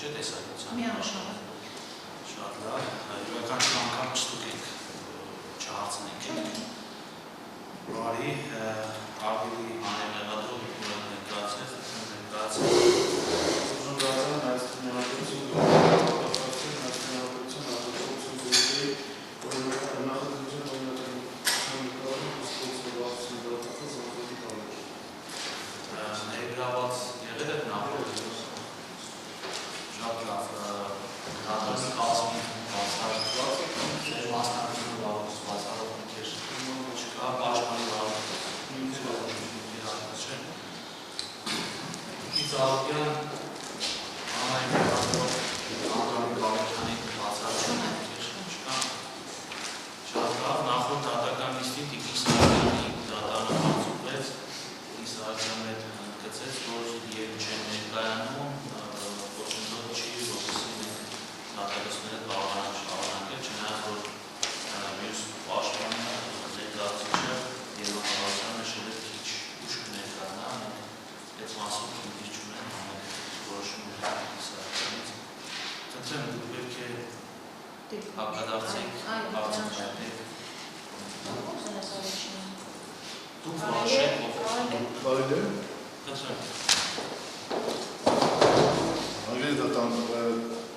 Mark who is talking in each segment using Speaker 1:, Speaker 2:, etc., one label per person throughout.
Speaker 1: չէ տեսակցության։
Speaker 2: Միանշանակ։
Speaker 1: Շատ լավ, յուրաքանչյուր անգամ չստուգենք, չհարցնենք եք։ Բարի, ավելի անելեղադրող ներկայացել,
Speaker 3: ուզում դարձան այս թմինակություն դուռապատասություն, այս թմինակություն արտակողություն զույգերի, որ նախադրություն օրինակություն նկարում ուսկոցնովացություն դրատախը զանգերի կարիք։
Speaker 1: ներգրաված եղել եք նախորդ շատ լավ հատորի կազմի բացառված ձեր մասնակցությունը լավոց բացառող ընկեր չկա, պաշտպանի լավոց Ծաղկյան անային հատոր Անդրանի Գալեքյանի բացառություն ընկեր չկա շատ լավ, նախորդ դատական նիստին Տիկին Սահակյանի դատանը հարցուկվեց Իսահակյանը հետ ընդգծեց, որ և չեն ներկայանում ոչնչոտ չի, որպեսզի մենք դատակիցները կարողանանք շարունակել, չնայած որ մյուս պաշտպանը ներկայացուցիչը Երևանահայության նշել է քիչ ուշ կներկայանա, մենք այդ մասով քիչ չունենք համեղ որոշումներ Իսահակյանից։ Խնդրեմ դուք պետք է հակադարձեք, հարցնեք։ Դուք որոշեք,
Speaker 3: Կարելի է։
Speaker 1: Խնդրեմ։
Speaker 3: Անգելի դատան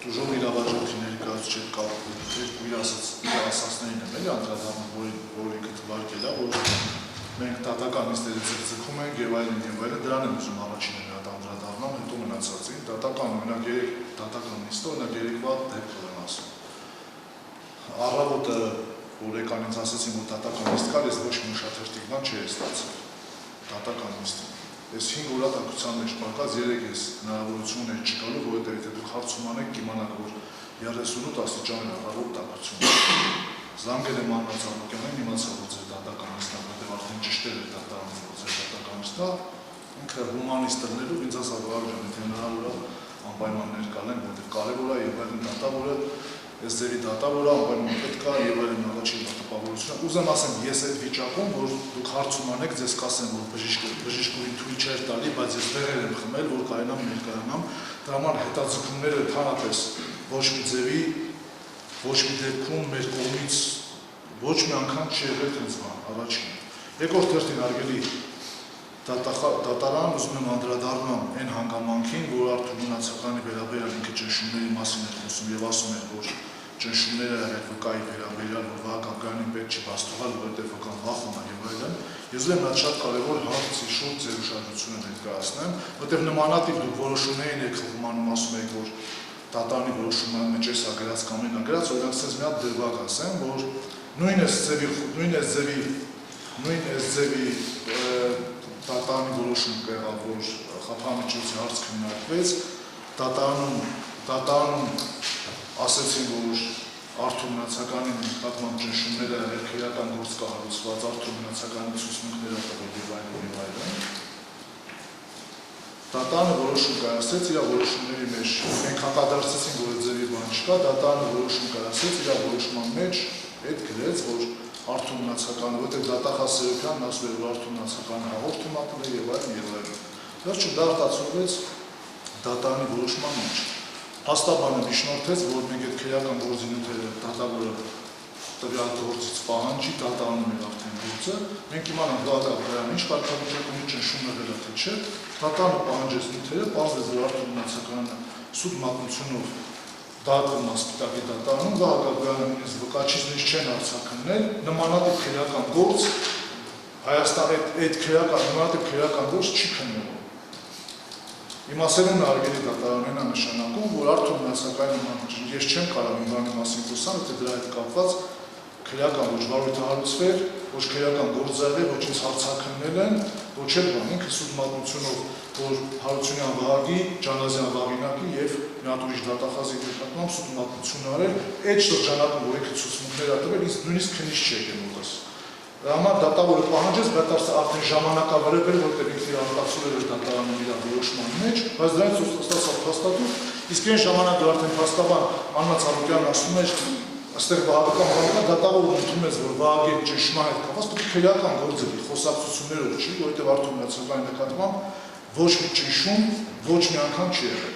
Speaker 3: toujours իրավաճառքի ներկայացուցիչ կապում իր ասածներին եմ էլի անդրադառնում, որ ինքը թվարկել է, որ մենք դատական նիստերը ձգձգում ենք եւ այլն, դրան եմ ուզում առաջինը շատ անդրադառնամ, հետո մնացածին, դատական օրինակ 3 դատական նիստը, օրինակ 3 դեպք եմ ասում։ Առավոտը որ եկանից ասացին, որ դատական նիստ կար, ես ոչ մի ուշաթերթիկ բան չի ստացել դատական նիստին։ Ես 5 օրատակության մեջ պարկած 3 ես հնարավորություն ուներ չկալու, որովհետև եթե դուք հարցում անեք, կիմանաք, որ 38 աստիճան առավոտ տաքություն։ Զանգել եմ Աննա Ծառուկյանին, իմացա, որ ձեր դատական նիստն է, որովհետև արդեն ճշտել էր դատարանը, որ ձեր դատական նիստն է, ինքը հումանիստ դրնելու, ինձ ասա, որ աղջան, եթե հնարավոր է անպայման ներկալենք, որովհետև կարևոր է եւ այլն դատավորը Ես ձերի դատավորը անպայման պետք է եւ այլն առաջին տպավորությունը։ Ուզեմ ասեմ, ես այդ վիճակում, որ դուք հարցում անեք, ձեզ կասեմ, որ բժիշկուրին թույլ չէր տալի, բայց ես դեղեր եմ խմել, որ կարենամ ներկայանամ։ Դրա համար հետաձգումները ընդհանրապես ոչ մի ձևի, ոչ մի դեպքում մեր կողմից ոչ մի անգամ չի եղել այդպես բան, առաջին։ Երկրորդ հերթին հարգելի դատարան ուզում եմ անդրադառնամ այն հանգամանքին, որ Արթուր Մնացականի վերաբերյալ ինքը ճնշումների մասին էր խոսում եւ ասում էր, որ ճնշումները վկայի վերաբերյալ, որ Վահագնյանին պետք չի բաց թողալ, որովհետեւ վկան վախում է եւ այլն։ Ես ուզում եմ շատ կարեւոր հարցի շուրջ ձեր ուշադրությունը ներկայացնեմ, որովհետեւ նմանատիպ դուք որոշումներին եք խմանում, ասում եք, որ դատարանի որոշումը մեջ էս ագրած կամ այն ագրած, օրինակ ասես մի հատ դրվագ ասեմ, որ նույն այս ձևի դատարանի որոշում կեղավ, որ խափամիջոցի հարց քննարկվեց, դատարանում ասեցին, որ Արթուր Մնացականի նկատմամբ ճնշումները քրեական գործ կահարուցված, Արթուր Մնացականի ցուցմունքները տվել եւ այլն։ Դատարանը որոշում կայացրեց իր որոշումների մեջ, մենք հակադարձեցինք, որ ձևի բան չկա, դատարանը որոշում կայացրեց իր որոշման մեջ, այդ գրեց, որ Արթուր Մնացականը, որտեղ դատախազերությանն ասում էր, որ Արթուր Մնացականը հաղորդում ապրել եւ այլն եւ այլն։ Վերջում դա արտացոլվեց դատարանի որոշման մեջ։ Հաստաբանը միջնորդեց, որ մենք այդ քրեական գործինությունները դատավորը տվյալ գործից պահանջի, դատարանում էր արդեն գործը, մենք իմանանք Վահագնյանը ինչ կարգավիճակում ճնշում եղել է թե չէ, դատարանը պահանջեց նյութերը, պարզվեց, որ Արթուր Մնացականը սուտ մատնությունով դատում ասպիտակի դատարանում, Վահագնյանը նույնիսկ վկայիչներից չեն արձակնել, նմանատիպ քրեական գործ Հայաստանի այդ նմանատիպ քրեական գործ չի քննվում։ Իմ ասելուն հարգելի դատարանն է նշանակում, որ Արթուր Մնացականի ես չեմ կարող մի բանի մասին խոսալ, թե դրա հետ կապված քրեական ոչ վարույթը հարուցվեր, ոչ քրեական գործարել, ոչ ինձ հարցաքննել են, ոչ էլ բան, ինքը սուտ մատնությունով, որ Հարությունյան Վահագի, Ջանազյան Վաղինակի եւ մի հատ ուրիշ դատախազի նկատմամբ սուտ մատնություն արել, այդ շրջանակում, որ ինքը ցուցմունքներ ա տվել, ինձ նույնիսկ քննիչ չի եկել ուղղակի։ Դրա համար դատավորը պահանջեց, բայց արդեն ժամանակավերև էր, որտեղ ինքը իր արտացոլել էր դատարանում իր որոշման մեջ, բայց դրանից ստացավ փաստաթուղթ, իսկ այն ժամանակ արդեն փաստաբան Աննա Ծառուկյանն ասում էր, այստեղ Վահագնական բանը դատավորը ընդունում է, որ Վահագնի ճնշման հետ կապված պետք է քրեական գործերի խոսակցություններով չի, որովհետև Արթուր Մնացականի նկատմամբ ոչ մի ճնշում, ոչ մի անգամ չի եղել։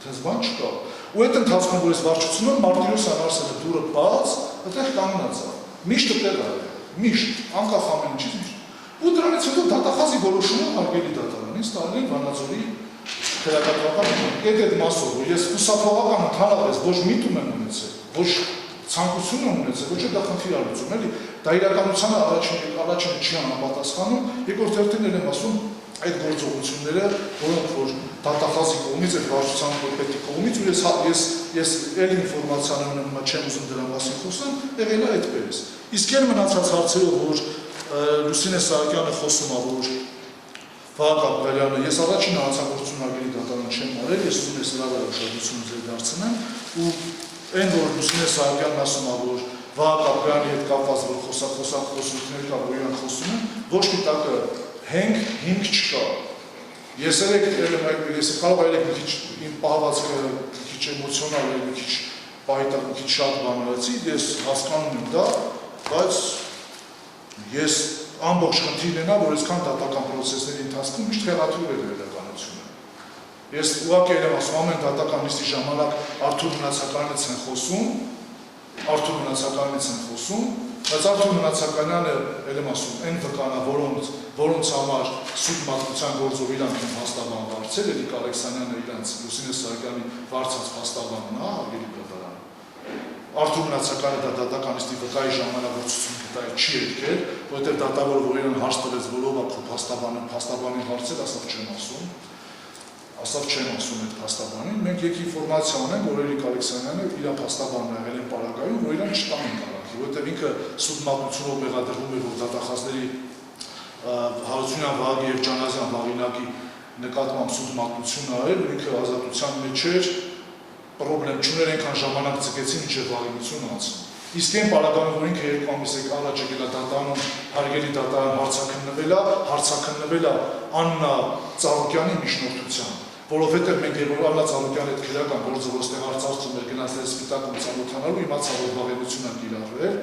Speaker 3: Դες բան չկա։ Ու այդ ընթացքում որ ես վարչությունը Մարտիրոսյան ասել է դուրը բաց, այդտեղ կանգնած է։ Միշտ այդտեղ է, միշտ, անկախ ամեն ինչից։ Ու դրանից հետո դատախազի որոշումը հարգելի դատարանից տարել Վանաձորի քրեակատվական այդ մասով, որ ես ուսափողական ընդհանրապես ոչ միտում եմ ունեցել, ոչ ցանկություն եմ ունեցել, ոչ դա խնդիր արեցում, էլի, դա իրականությանը առաջինը չի համապատասխանում, երկրորդ հերթին եմ ասում այդ գործողությունները, որոնք որ դատախազի կողմից, այդ վարչության պետի կողմից, ու ես էլ ինֆորմացիան ունեմ, չեմ ուզում դրա մասին խոսեմ, եղել է այդպես։ Իսկ էլ մնացած հարցերով, որ Լուսինե Սահակյանը խոսում է, որ Վահագն Աբգարյանը, ես առաջին հանցագործություն հարգելի դատարան չեմ արել, ես ուզում ես հրավեր ուշադրություն ձեր դարձնեմ, ու այն որ Լուսինե Սահակյանն ասում է, որ Վահագն Աբգարյանի հետ կապված որ խոսություններ կա, որ իրենք խոսում են, ոչ մի տակը հիմք չկա։ Ես կարող այլեք մի քիչ իմ պահվածքը մի քիչ էմոցիոնալ է, մի քիչ պայտակ, մի քիչ շատ բանալացի, ես հասկանում եմ դա, բայց ես ամբողջ խնդիրն է նա, որ այսքան դատական պրոցեսների ընթացքում միշտ խեղաթյուրել է իրականությունը։ Ես ուղղակի եմ ասում, ամեն դատական նիստի ժամանակ Արթուր Մնացականից են խոսում, բայց Արթուր Մնացականյանը, եմ ասում, այն վկանա, որոնց համար սուտ մատուցության գործով իրանք են փաստաբան վարձել, Էրիկ Ալեքսանյանը իրանց Լուսինե Սահակյանի վարձած փաստաբանն է, հարգելի դատարան։ Արթուր Մնացականը դա դատական նիստի վկայի ժամանակացություն դա չի եկել, որովհետև դատավորը որ իրեն հարց տվեց, որով է քո փաստաբանի հարցեր, ասավ չեմ ասում այդ փաստաբանին, մենք եկի ինֆորմացիա ունենք, որ Էրիկ Ալեքսանյանը իր փաստաբանն եղել են պարագայում, որ իրան չտանեն կարանքի, որովհետև ինքը սուտ մատուցումով մեղադրվում էր, որ դատախազների Հարությունյան Վահագի և Ջանազյան Վաղինակի նկատմամբ սուտ մատուցություն արել, ու ինքը ազատության մեջ էր, պրոբլեմ չուներ, այնքան ժամանակ ձգեցին, մինչև վաղիմություն անցնում։ Իսկ այն պարագայում, որ ինքը 2 ամիս առաջ եկել է դատարանում, հարգելի դատարան հարցաքննվել է Աննա Ծառուկյանի միջնորդությամբ, որովհետև մենք երբ Աննա Ծառուկյանի հետ քրեական գործը ոստեղ արծարծում էր գնաց սպիտակում ծանոթանալու, իմացա, որ վաղեմություն է կիրառվել,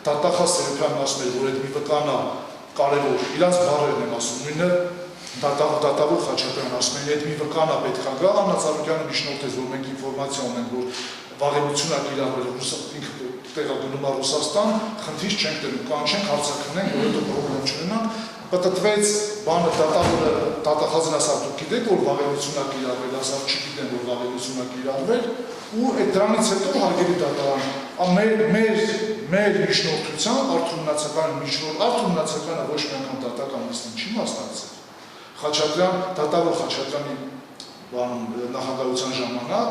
Speaker 3: Տատախազ Սերոբյանն ասում էր, որ այդ մի վկան է կարևոր, իրանց բառերն եմ ասում, նույնը Դատավոր Խաչատրյանն ասում են, այդ մի վկան է պետք է գա, Աննա Ծառուկյանը միջնորդեց, որ մենք ինֆորմացիա ունենք, որ վաղեմություն է կիրառվել, ինքը տեղը գնում է Ռուսաստան, խնդիր չենք տենում, կանչենք, հարցաքննենք, որ հետո պրոբլեմ չունենանք, պտտվեց բանը դատախազն ասավ, դուք գիտեք, որ վաղեմություն է կիրառվել, ասավ չգիտեն, որ վաղեմություն է կիրառվել, ու այդ դրանից հետո հարգելի դատարան, մեր միջնորդությամբ Արթուր Մնացականը ոչ մի անգամ դատական նիստին չի մասնակցել։ Դատավոր Խաչատրյանի նախագահության ժամանակ,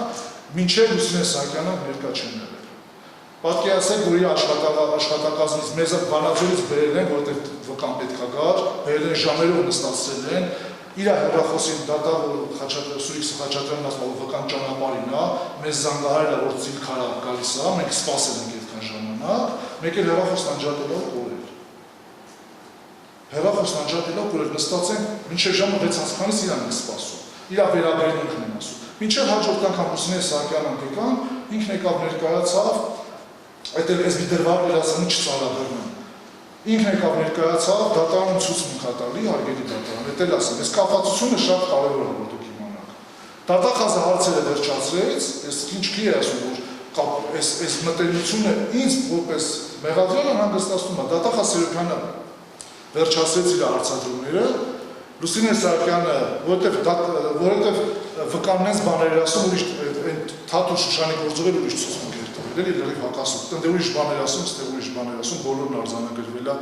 Speaker 3: մինչև Լուսինե Սահակյանը ներկա չեն եղել։ Պատկերացրեք, որ իր աշխատակազմից մեզ Վանաձորից բերել են, որտեղ վկան պետք է գար, բերել են ժամերով նստացրել են, իր հեռախոսին դատավոր Սուրիկ Խաչատրյանն ասում, որ վկան ճանապարհին է, մեզ զանգահարել է, որ ծիլքարա գալիս է, մենք սպասել ենք այդքան ժամանակ, մեկ էլ հեռախոսն անջատելով կորել։ Հեռախոսն անջատելով կորել, նստած են, մինչև ժամը 6:30-ից իրան են սպասում, իր վերաբերմունքն են ասում։ Մինչև հաջորդ անգամ Լուսինե Սահակյանն եկան, ինքն եկավ ներկայացավ, այդ էլ ես մի դրվար վերասանի չծարագրում։ Ինքն եկավ ներկայացավ, դատարանում ցուցմունք է տալի, հարգելի դատարան, այդ էլ ասեմ, այս կապվածությունը շատ կարևոր է, որ դուք իմանաք։ Դատախազը հարցերը վերջացրեց, ես ինչքի է ասում, որ այս մտերմությունը ինձ որպես մեղադրյալ հանգստացնում է, Դատախազ Սերոբյանը վերջացրեց իր հարցադրումները, Լուսինե Սահակյանը, որովհետև վկաննենց բաներ էր ասում, ուրիշ Թաթուր Շուշանի գործով ուրիշ ցուցմունք էր տվել, էլի լրիվ հակասում, տենց ուրիշ բաներ ասում, ստեղ ուրիշ բաներ ասում, բոլորն արձանագրվել է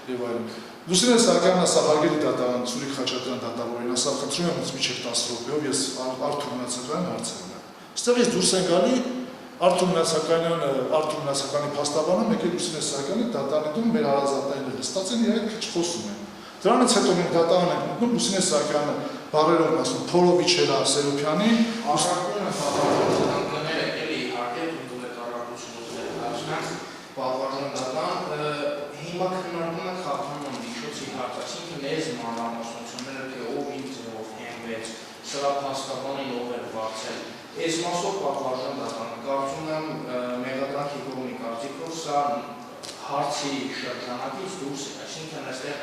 Speaker 3: եւ այլն։ Լուսինե Սահակյանն ասա հարգելի դատարան, Սուրիկ Խաչատրյան դատավորին, ասա խնդրում եմ ինձ միջև 10 րոպեով ես Արթուր Մնացականին հարցրել եմ։ Ստեղից դուրս են գալի Արթուր Մնացականի փաստաբանը, մեկ էլ Լուսինե Սահակյանի դատարանում մեր հարազատներն նստած են, իրենք քիչ խոսում են։ Դրանից հետո մենք դատարան ենք մտնում, Լուսինե Սահակյանը բարերով ասում, փորովիչ էլա Սերոբյանին,
Speaker 2: հիմա քննարկում ենք խախտման միջոցի հարցը, այսինքն այս մանրամասնությունները, թե ով ինչ ձևով հենվեց, սրա փաստաբանին ով էր վարձել, այս մասով պատվարժան դատարանը, կարծում եմ մեղադրանքի կողմի կարծիքով սա հարցի շրջանակից դուրս է, այսինքն այստեղ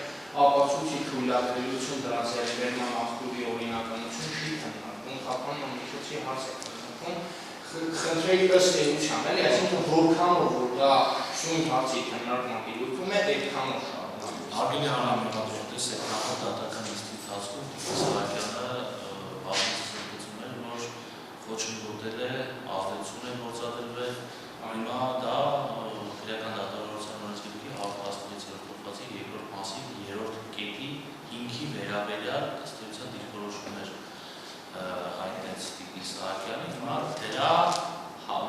Speaker 2: ապացույցի թույլատրելիություն դրանց ելևերման աղբյուրի օրինականություն չի քննարկվում, խախտման միջոցի հարց է։ ընթացքում խնդրեի ըստ էության, էլի, այսինքն որքանով որ դա սույն հարցի քննարկման դիտում է, այդքանով շարունակում։
Speaker 1: Հարգելի հանրամատչելիներ, տեսեք, նախորդ դատական նիստի ընթացքում Սահակյանը բազմիցս ընդգծում էր, որ խոչընդոտել է, ազդեցություն է գործադրվել, հիմա դա քրեական դատավորության օրենսգրքի 116-րդ հոդվածի 2-րդ մասի 3-րդ կետի հիմքի վերաբերյալ ըստ էության դիրքորոշումներ հայտնեց Տիկին Սահակյանը, հիմա դրա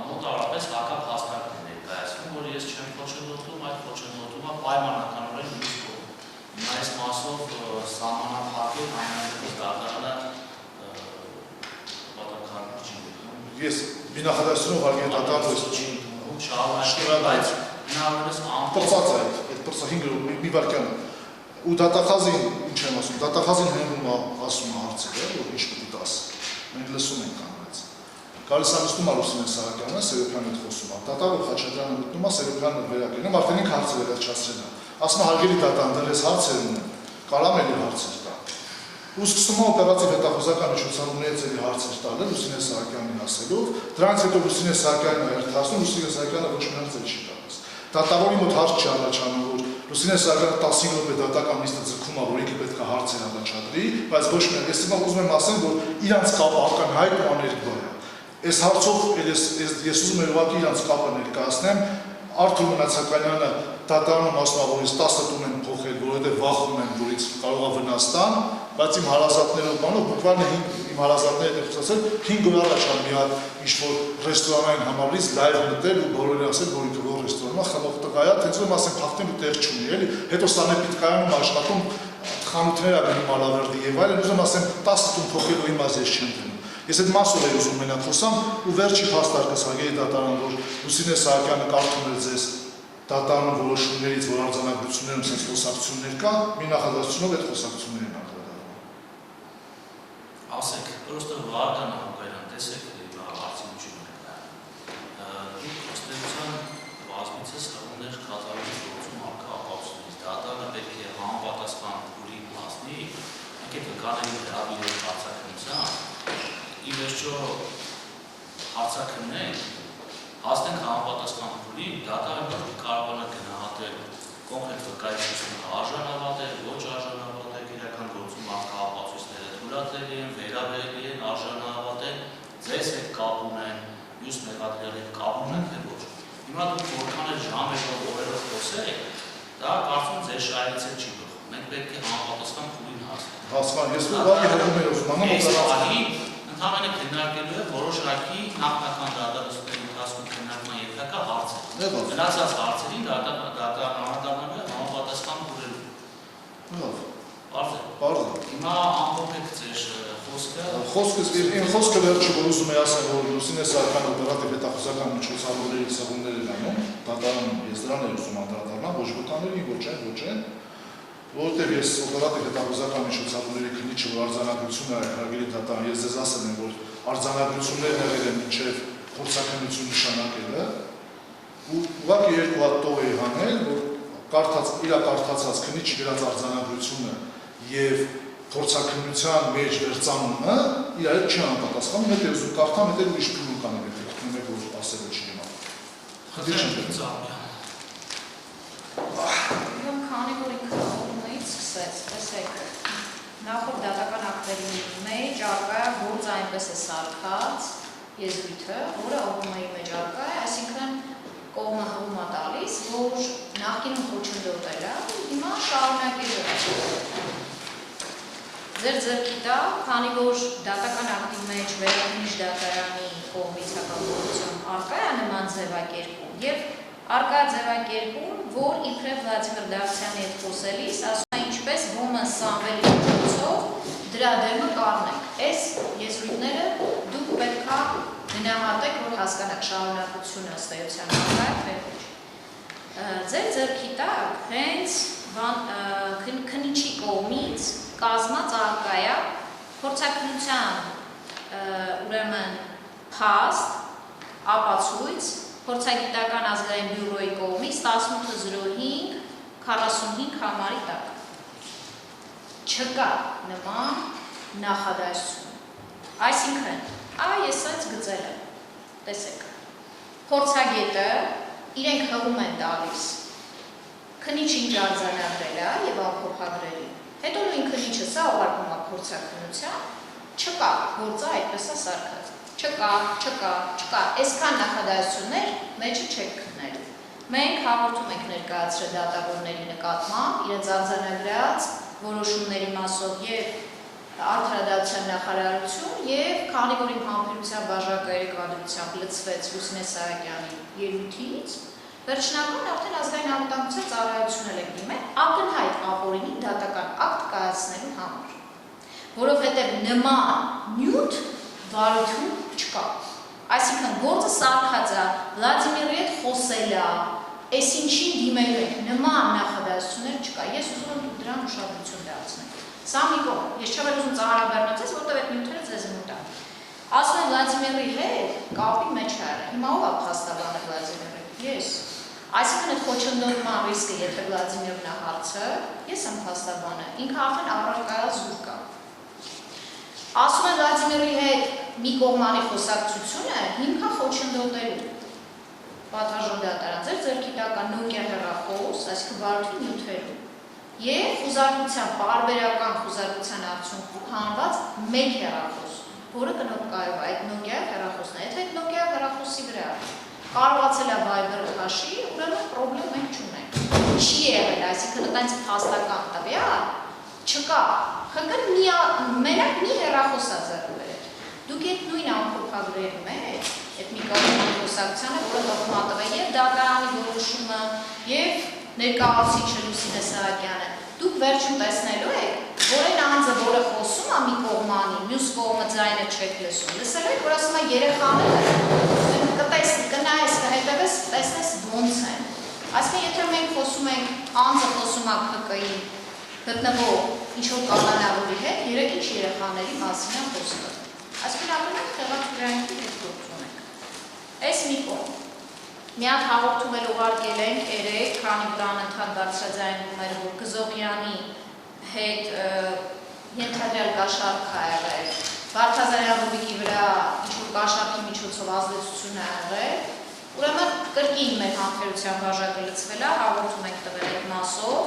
Speaker 1: մոտավորապես հակափաստարկ է ներկայացնում, որ ես չեմ խոչընդոտում, այդ խոչընդոտումը պայմանականորեն ուրիշ կողմ։ Հիմա այս մասով սահմանափակել այնուամենայնիվ դատարանը պատասխանատու չի լինում։
Speaker 3: Ես մի նախադասությունով հարգելի դատարանը
Speaker 1: չի ընդունում, շարունակել, բայց հնարավորինս
Speaker 3: պրծած է այդ պրծա 5 րոպե մի վայրկյան ու դատախազին ինչ եմ ասում, դատախազին հենվում է ասում հարցերը, որ ինչ պետք է ասի։ Մենք լսում ենք կանանց։ Գալիս է նստում Լուսինե Սահակյանը, Սերոբյանը հետ խոսում է։ Դատավորը Խաչատրյանը մտնում է, Սերոբյանը վերակենում, արդեն ինքը հարցերը վերջացրել է։ Ասում է հարգելի դատան, դեռ ես հարցեր ունեմ, կարամ էլի հարցեր տա։ Ու սկսում է օպերատիվ հետախուզական միջոցառումներից էլի հարցեր տալը Լուսինե Սահակյանին ասելով, դրանից հետո Լուսինե Սահակյանն է հերթացնում, Լուսինե Սահակյանը ոչ մի հարց չի տալիս։ Դատավորի մոտ հարց չի առաջանում, որ Լուսինե Սահակյանը 15 րոպե դատական նիստը ձգում է, որ ինքը պետք է հարցեր առաջադրի, բայց ոչ մի ես ուզում եմ ասեմ, որ իրանց կապը ակնհայտ ու աներկբա է։ Այս հարցով ես ուզում եմ ուղղակի իրանց կապը ներկայացնեմ, Արթուր Մնացականյանը դատարանում ասում է, որ ինձ 10 տուն են փոխել, որովհետև վախում են, որ ինձ կարող է վնաս տան, բայց իմ հարազատներով բանով բուկվալը իմ հարազատները հետ խոսացել 5 օր առաջ մի հատ ինչ-որ ռեստորանային համալիրից լայվ մտել ու բոլորին ասել, որ ինքը որ ռեստորանում է, խմող տղա է, թենց որ ասեմ փախտին ու տեղ չունի, էլի, հետո Սանեպիտկայանում աշխատում խանութներ ա գնում Ալավերդի եւ այլն, ուզում ասեմ 10 տուն փոխելու իմաց ես չեմ տնում։ Ես այդ մասով եմ ուզում մենակ խոսամ ու վերջի փաստարկս հարգելի դատարան, որ Լուսինե Սահակյանը կարդում էր ձեզ դատարան որոշումներից, որ արձանագրություններում sense խոսակցություններ կա, մի նախադասությունով այդ խոսակցություններին անդրադառնում։
Speaker 1: Ասեք, պրոստը Վարդան Հակոբյան, տեսեք արդյունքները։ Դուք ըստեյության բազմիցս հրումներ կատարում գործում արկա ապացույցից, դատարանը պետք է համապատասխան փուլի մասնի, եկեք վկաների հրավիրել հարցաքննության, ի վերջո հարցաքննենք, հասնենք համապատասխան փուլի, դատարանը կարողանա գնահատել կոնկրետ վկայությունները արժանավատել, ոչ արժանավատել, իրական գործում արկա ապացույցները թույլատրելի են, վերաբերելի են, արժանավատել, ձեզ հետ կապ ունեն, մյուս մեղադրյալի հետ կապ ունեն, թե ոչ։ Հիմա դուք որքան էլ ժամերով օրերով խոսեք, դա կարծում ձեր շահերից էլ չի բխում։ Մենք պետք է համապատասխան փուլին հասնենք։
Speaker 3: Հասկան, ես ուղղակի հերվում եմ ուզում
Speaker 1: անում, ընդհանրապես քննարկելու է որոշակի նախնական դատարանների ընթացքում քննարկման ենթակա հարցեր։ Մնացած հարցերին դատարանը համապատասխան փուլելու։ Պարզ է։ Հիմա ամփոփեք ձեր խոսքը։
Speaker 3: Իմ խոսքը վերջը որ ուզում եմ ասեմ, որ Լուսինե Սահակյանը օպերատիվ հետախուզական միջոցառումների սեղումներ են անում, դատարանում ես դրան եմ ուզում անդրադառնալ, ոչ վկաների, ոչ այն, որովհետև ես օպերատիվ հետախուզական միջոցառումների քննիչը, որ արձանագրություն է հարգելի դատարան, ես ձեզ ասել եմ, որ արձանագրություններն եղել են մինչև փորձաքննություն նշանակելը, ու ուղղակի երկու հատ տող էի հանել, որ իր կարդացած քննիչի գրած արձանագրությունը եւ փորձաքննության մեջ վերցանումը իրար հետ չի համապատասխանում, հետո ուզում կարդամ, հետո ուրիշ փուլ կան եք գտնում եք որ ասելը չի իմա։ Խնդիր չեմ։
Speaker 4: Քանի որ ինքը օգնից սկսեց, տեսեք, նախորդ դատական ակտերի մեջ արկա է, որց այնպես է սարքած եզրույթը, որը օգնայի մեջ արկա է, այսինքն կողմը հղում է տալիս, որ նախկինում խոչընդոտել է, հիմա շարունակելու է։ Ձեր ձեռքի տակ, քանի որ դատական ակտի մեջ վերաբնիչ դատարանի կողմից հակավորություն արկա է նման ձևակերպում եւ արկա ձևակերպում, որ իբրև Վլադիմիր Դավթյանի հետ խոսելիս ասում է ինչպես ոմն Սամվելի միջոցով դրա դեմը կառնենք։ Այս եզրույթները դուք պետք է գնահատեք, որ հասկանաք շարունակությունը ըստ էության արկա է թե ոչ։ Ձեր ձեռքի տակ հենց քննիչի կողմից կազմած արկա է փորձաքննության ուրեմն փաստ, ապացույց Փորձագիտական ազգային բյուրոյի կողմից 1805-45 համարի տակ։ Չկա նման նախադասություն։ Այսինքն, Ես այս գծել եմ, տեսեք, փորձագետը իրենք հղում են տալիս, քնիչ ինչ արձանագրել է և ամփոփագրելի, հետո նույն քնիչը սա ուղարկում է փորձաքննության, չկա, գործը այդպես է սարքած, չկա, այսքան նախադասություններ մեջը չեք գտնել։ Մենք հաղորդում ենք ներկայացրել դատավորների նկատմամբ իրենց արձանագրած որոշումների մասով և Արդարադատության նախարարություն և քանի որ իմ համբերության բաժակը երեկվադրությամբ լցվեց Լուսինե Սահակյանի ելույթից, վերջնական արդեն ազգային անվտանգության ծառայությունն էլ դիմել ակնհայտ ապօրինի դատական ակտ կայացնելու համար, որովհետև նման նյութ վարույթում չկա։ Այսինքն գործը սարքած է, Վլադիմիրի հետ խոսել է, այսինչին դիմելու ենք, նման նախադասություններ չկա։ Ես ուզում եմ դուք դրան ուշադրություն դարձնեք։ Սա մի կողմ, ես չեմ ուզում ծանրաբեռնացես, որտեղ այդ նյութերը ձեզ մոտ է։ Ասում եմ Վլադիմիրի հետ կապի մեջ է եղել։ Հիմա ով է փաստաբանը Վլադիմիրը։ Ես։ Այսինքն այդ խոչընդոտման ռիսկը, եթե Վլադիմիրն է հարցը, ես եմ փաստաբանը, ինքը արդեն առարկայա զուր կա։ Ասում եմ Վլադիմիրի հետ մի կողմանի խոսակցությունը հիմք է խոչընդոտելու։ Պատվաժան դատարան, ձեր ձեռքի տակ է Nokia հեռախոս, այսինքն վարույթի նյութերում։ Եվ խուզարկության, պարբերական խուզարկության արդյունքում հանված մեկ հեռախոս, որը կնոպկայով այդ Nokia հեռախոսն է։ Եթե այդ Nokia հեռախոսի վրա կարողացել է Viber-ը հաշի, ուրեմն պրոբլեմ մենք չունենք։ Չի եղել, այսինքն այդպես փաստական տվյալ չկա։ ԽԿ-ն մենակ մի հեռախոս է ձեռք բերել։ Դուք այդ նույն ամփոփագրերի մեջ, այդ մի կողմանի խոսակցությանը, որը հողմատվ է և դատարանի որոշումը, և ներկայացուցիչը Լուսինե Սահակյանը, դուք վերջում տեսնելու եք, որ այն անձը, որը խոսում է մի կողմանի, մյուս կողմը ձայնը չեք լսում, լսելու եք, որ ասում է երեխաները, կնայես, կհետևես, տեսնես ոնց են։ Այսինքն, եթե մենք խոսում ենք, անձը խոսում է ԽԿ-ի գտնվող ինչ-որ կանանավորի հետ, ինչ երեխաների մասին է խոսքը։ Այսինքն, ապրենք տեղակայքի հետ գործ ունենք։ Այս մի կողմ։ Մի հատ հաղորդում էլ ուղարկել ենք երեկ, քանի որ անընդհատ բարձրաձայնվում էր, որ Գզողյանի հետ ենթադրյալ կաշառք է եղել, Վարդազարյան Ռուբիկի վրա ինչ-որ կաշառքի միջոցով ազդեցություն է եղել, ուրեմն կրկին մեր համբերության բաժակը լցվել է, հաղորդում ենք տվել այդ մասով,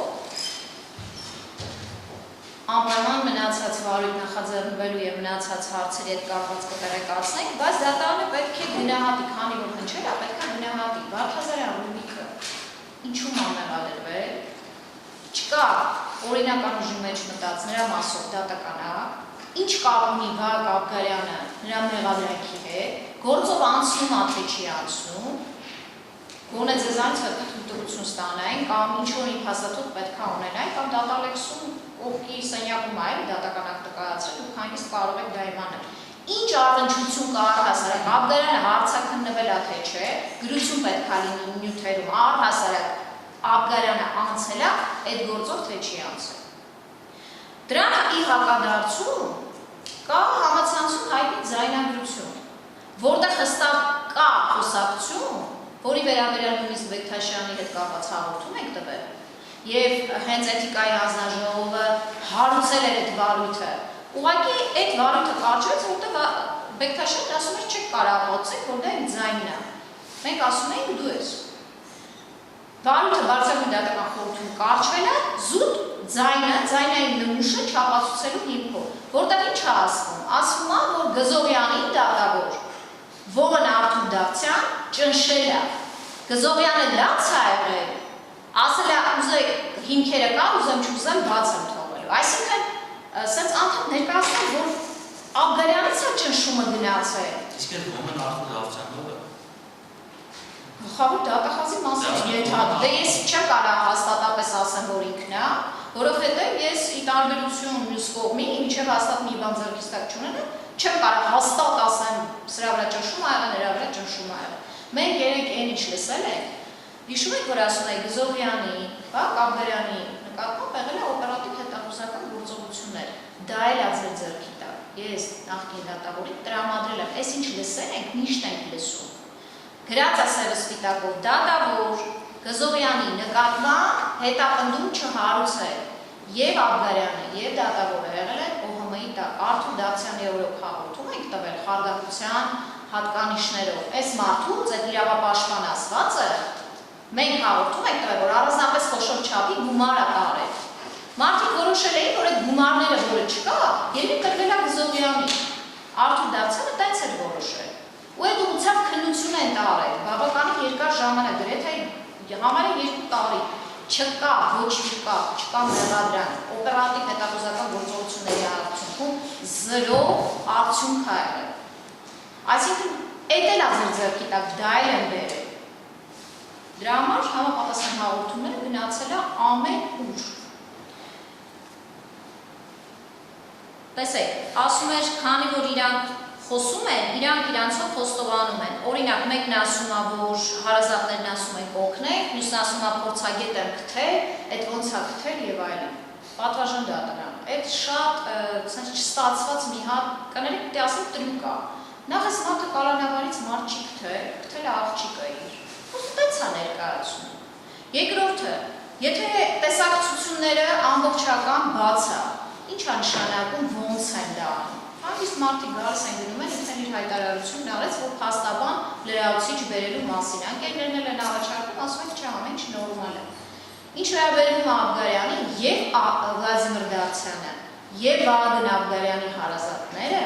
Speaker 4: անպայման մնացած վարույթ նախաձեռնվելու և մնացած հարցերի հետ կապված կտեղեկացնենք, բայց դատարանը պետք է գնահատի, քանի որ հնչել է, պետք է գնահատի։ Վարդազարյան Ռուբիկը ինչու՞մ է մեղադրվել, չկա օրինական ուժի մեջ մտած նրա մասով դատական ակտ, ինչ կապ ունի Վահագն Աբգարյանը նրա մեղադրանքի հետ, գործով անցնում է թե չի անցնում, գոնե ձեզանից հետո թույլտվություն ստանային, կամ ինչ-որ փաստաթուղթ պետք է ունենային, կամ դատալեքսում կողքի սենյակում այլ դատական ակտը կայացրել, դուք հանգիստ կարող եք դա իմանալ։ Ինչ առնչություն կա առհասարակ, Աբգարյանը հարցաքննվել է թե չէ, գրություն պետք է լինի նյութերում, առհասարակ Աբգարյանը անցել է, այդ գործով թե չի անցել։ Դրան ի հակադարձում կա համացանցում հայտնի ձայնագրություն, որտեղ հստակ կա խոսակցություն, որի վերաբերյալ նույնիսկ Բեկթաշյանի հետ կապված հաղորդում ենք տվել, և հենց էթիկայի հանձնաժողովը հարուցել էր այդ վարույթը։ Ուղղակի այդ վարույթը կարճվեց, որտեղ Բեկթաշյանն ասում էր չեք կարող ողջել, որ դա իմ ձայնն է։ Մենք ասում ենք դու ես։ Վարույթը բարձրագույն դատական խորհրդում կարճվել է զուտ ձայնային նմուշը չապացուցելու հիմքով, որտեղ ինչ է ասվում։ Ասվում է, որ Գզողյանի դատավոր Վողն Արթուր Դավթյան ճնշել է։ Գզողյանը լաց է եղել, ասել է ուզեք հիմքերը կա, ուզեմ չուզեմ բաց եմ թողելու։ Այսինքն, սենց անդամ ներկայացնել, որ Աբգարյանից է ճնշումը գնացել։
Speaker 1: Իսկ այդ Վողն Արթուր Դավթյանն ով է։
Speaker 4: Գլխավոր դատախազի մասին ենթադրում։ Դե ես չեմ կարող հաստատապես ասեմ, որ ինքն է, որովհետև ես ի տարբերություն մյուս կողմի, մինչև հաստատ մի բան ձեռքից տակ չունենամ, չեմ կարող հաստատ ասեմ սրա վրա ճնշում ա եղել, նրա վրա ճնշում ա եղել։ Մենք երեք այն ինչ լսել ենք, հիշում եք, որ ասում եք Գզողյանի, Աբգարյանի նկատմամբ եղել է օպերատիվ հետախուզական գործողություններ։ Դա էլ է ձեր ձեռքի տակ։ Ես նախկին դատավորին տրամադրել եմ, այս ինչ լսել ենք, միշտ ենք լսում։ Գրած է սևը սպիտակով դատավոր Գզողյանի նկատմամբ հետապնդում չհարուցել, և Աբգարյանը, և դատավորը եղել են ՕՀՄ-ի տակ Արթուր Դավթյանի օրոք հաղորդում ենք տվել խարդախության հատկանիշներով, այս մարդուց այդ իրավապաշտպան ասվածը մենք հաղորդում ենք տվել, որ առանձնապես խոշոր չափի գումար է տարել։ Մարդիկ որոշել էին, որ այդ գումարները, որը չկա, երևի տրվել է Գզովյանի։ Արթուր Դավթյանը տենց էր որոշել։ Ու այդ ուղղությամբ քննություն են տարել, բավականին երկար ժամանակ, գրեթե համարը 2 տարի, չկա ոչ մի կապ, չկա մեղադրանք, օպերատիվ հետախուզական գործողությունների արդյունքում 0 արդյունք է եղել։ Այսինքն, էդ էլ է ձեռքի տակ, դա էլ են բերել։ Դրա համար համապատասխան հաղորդումները գնացել է ամեն ուր։ Տեսեք, ասում էր, քանի որ իրանք խոսում են, իրանք իրանցով խոստովանում են։ Օրինակ, մեկն ասում է, որ հարազատներն ասում են կօգնեք, մյուսն ասում է փորձագետ եմ գտել, այդ ոնց է գտել եւ այլն։ Պատվաժան դատարան։ Այդ շատ չստացված մի հատ, կներեք, դե ասեմ տրյուկ է։ Նախ այս մարդը կալանավարից մարդ չի գտել է աղջիկը իր։ Ո՞նց է ներկայացնում։ Երկրորդը, եթե տեսակցությունները ամբողջական բաց է, ինչ է նշանակում ոնց են դա անում։ Հանգիստ մարդիկ գալիս են գնում են, ինքն իր հայտարարությունն արեց, որ փաստաբան լրացուցիչ բերելու մասին։ Անկերներն էլ են առաջարկում, ասում են, չէ, ամեն ինչ նորմալ է։ Ինչ վերաբերում է Աբգարյանին եւ Վլադիմիր Դավթյանը եւ Վահագն Աբգարյանի հարազատները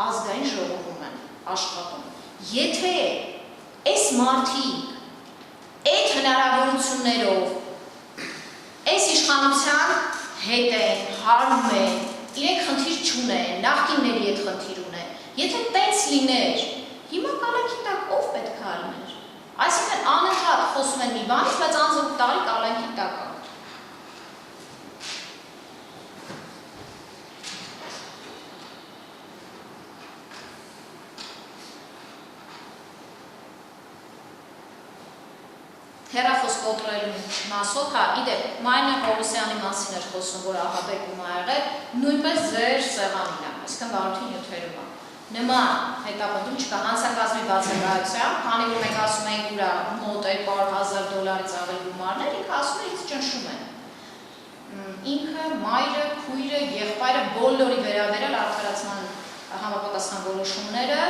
Speaker 4: ազգային ժողովում են աշխատում։ Եթե այս մարդիկ այդ հնարավորություններով այս իշխանության հետ են, հարում են, իրենք խնդիր չունեն, նախկինների հետ խնդիր ունեն։ Եթե տենց լիներ, հիմա կալանքի տակ ով պետք է լիներ։ Այսինքն անընդհատ խոսում են մի բանից, բայց անձամբ տարի կալանքի տակ է։ Հեռախոս կոտրելու մասով, հա, իդեպ, Մարինա Պողոսյանի մասին էր խոսում, որ ահաբեկում է եղել, նույնպես ձեր սեղանին է, այսինքն վարորդի նյութերում է։ Նման հետապնդում չկա հանցակազմի բացակայությամբ, քանի որ մենք ասում ենք ուրա մոտ $200,000 ավել գումարներ, ինքը ասում է ինձ ճնշում են։ Ինքը, մայրը, քույրը, եղբայրը բոլորի վերաբերյալ արդարացման համապատասխան որոշումները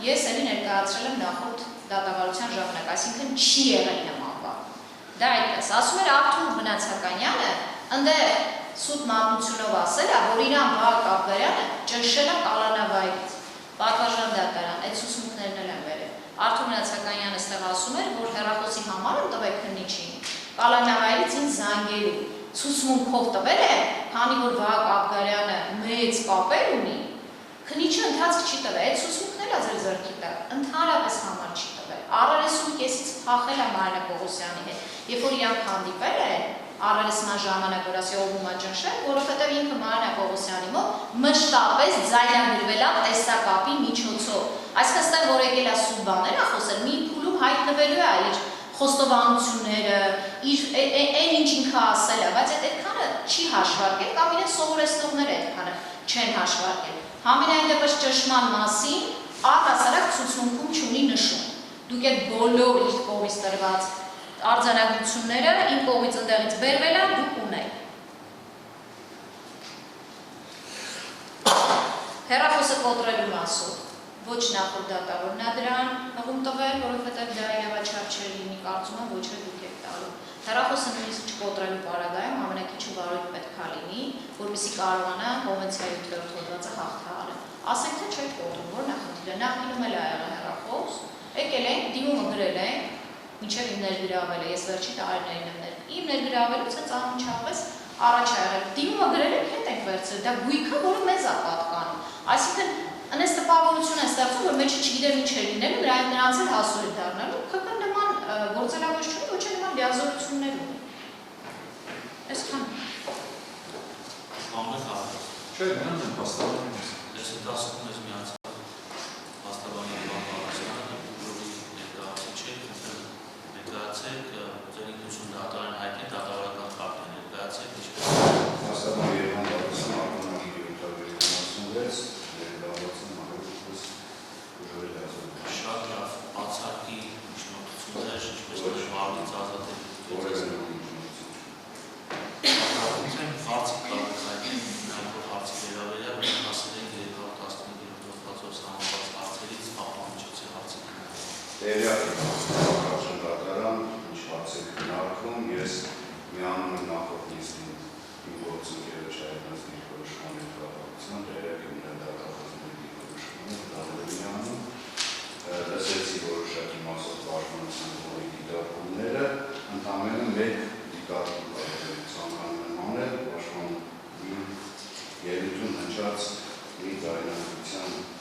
Speaker 4: ես էլի ներկայացրել եմ նախորդ դատավարության ժամանակ, այսինքն չի եղել նման բան։ Դա այդպես, ասում էր Արթուր Մնացականյանը, ընդեղ սուտ մատնությունով ասել է, որ իրան Վահագն Աբգարյանը ճնշել է կալանավայրից, պատվաժան դատարան, այդ ցուցմունքներն էլ են վերել։ Արթուր Մնացականյանը ստեղ ասում էր, որ հեռախոսի համար եմ տվել քննիչին, կալանավայրից ինձ զանգելու, ցուցմունքով տվել է, քանի որ Վահագն Աբգարյանը մեծ կապեր ունի, քննիչը ընթացք չի տվել, այդ ցուցմունքն էլ է ձեր ձեռքի տակ, ընդհանրապես համար չի տվել։ Առերեսում կեսից փախել է Մարինա Պողոսյանի հետ, երբ որ իրանք հանդիպել են, առերեսման ժամանակ որ ասի ով ումա ճնշել, որովհետև ինքը Մարինա Պողոսյանի մոտ մշտապես ձայնագրվել է տեսակապի միջոցով։ Այսինքն ստեղ որ եկել է սուտ բաներ է խոսել, մի փուլում հայտնվելու է իր խոստովանությունները, իր այն ինչ ինքը ասել է, բայց այդ այդքանը չի հաշվարկել, կամ իրեն սովորեցնողները այդքանը չեն հաշվարկել։ Համենայն դեպս ճնշման մասին առհասարակ ցուցմունքում չունի նշում։ Դուք այդ բոլոր իր կողմից տրված արձանագրությունները իմ կողմից ընդեղից բերվել են, դուք ունեք։ Հեռախոսը կոտրելու մասով ոչ նախորդ դատավորն է դրան հղում տվել, որովհետև դա իրավաչափ չէր լինի, կարծում եմ ոչ էլ դուք եք տալու։ Հեռախոսը նույնիսկ չկոտրելու պարագայում ամենակիչը վարույթ պետք է լինի, որպեսզի կարողանա Կոնվենցիայի 7-րդ հոդվածը հաղթահարել։ Ասենք թե չէ կոտրում, որ նախնդիրը նախինում էլ ա եղել հեռախոս, եկել ենք, դիմումը գրել ենք, մինչև իմ ներգրավելը, ես վերջի տարիներին եմ իմ ներգրավելուց հենց անմիջապես առաջ ա եղել։ Դիմումը գրել ենք, հետ ենք վերցրել, դա գույքը, որը մեզ է պատկանում։ Այսինքն այնպես տպավորություն է ստեղծում, որ մեջը չգիտեմ ինչ է լինելու, նրանց էլ հասու է դառնալու, ԿԿ նման գործելավարություն ոչ էլ նման լիազորություններ ունի։ Այսքան։
Speaker 1: Համը խաղը։
Speaker 3: Չէ, նրան են փաստաբանում ես։
Speaker 1: Ես այդ ասում ես միացավ փաստաբանի բանվարությունը, որի ներկայացիչ ներկայացեք ձեր ինքնություն դատարան հայտնի դատավարական քարտը ներկայացեք ինչպես
Speaker 5: Փաստաբան Երևան Բաղդասարյան ակնարկի 756 ներկայացում համարուց ուժերի դասում։
Speaker 1: շատ լավ բացարկի միջնորդություններ, ինչպես որ վարդից ազատել հարցի կարող հայտնի, նրանք որ հարցի վերաբերյալ մենք հասել
Speaker 5: Տեղյակ դատարան, ինչ հարց է քննարկվում, ես միանում եմ նախորդ նիստին իմ գործընկերը Չայնաց դիրքորոշման հետևաբանության, տեղյակ եմ նրա դատախազների դիրքորոշմանը, դատել միանում, լսեցի որոշակի մասով պաշտպանության խորհրդի դիտարկումները, ընդամենը մեկ դիտարկում ցանկանում եմ անել, պաշտպանի ելույթում հնչած մի ձայնագրության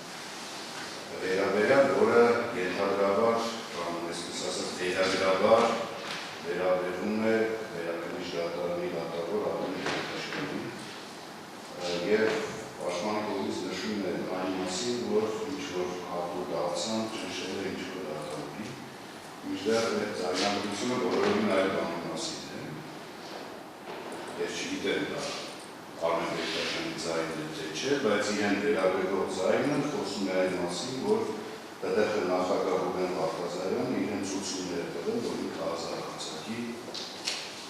Speaker 5: վերաբերյալ, որը ենթադրաբար, կամ այսպես ասած, վերագրաբար վերաբերում է վերակնիչ դատարանի դատավոր ավելի հետաքրքրի եւ պաշտպանի կողմից նշում է այն մասին, որ ինչ-որ հատուկ դարձան ճնշել է ինչ-որ դատարանի, մինչդեռ այդ ձայնագրությունը բոլորովին այլ բանի մասին է։ Ես չգիտեմ դա Արմեն Բեկտաշյանի ձայնն է թե չէ, բայց իրեն վերաբերող ձայնը խոսում է այն մասին, որ ՏՏԽ նախագահ Ռուբեն Բաղդասարյանը իրեն ցույցումներ է տվել, որ ինքը ազատացակի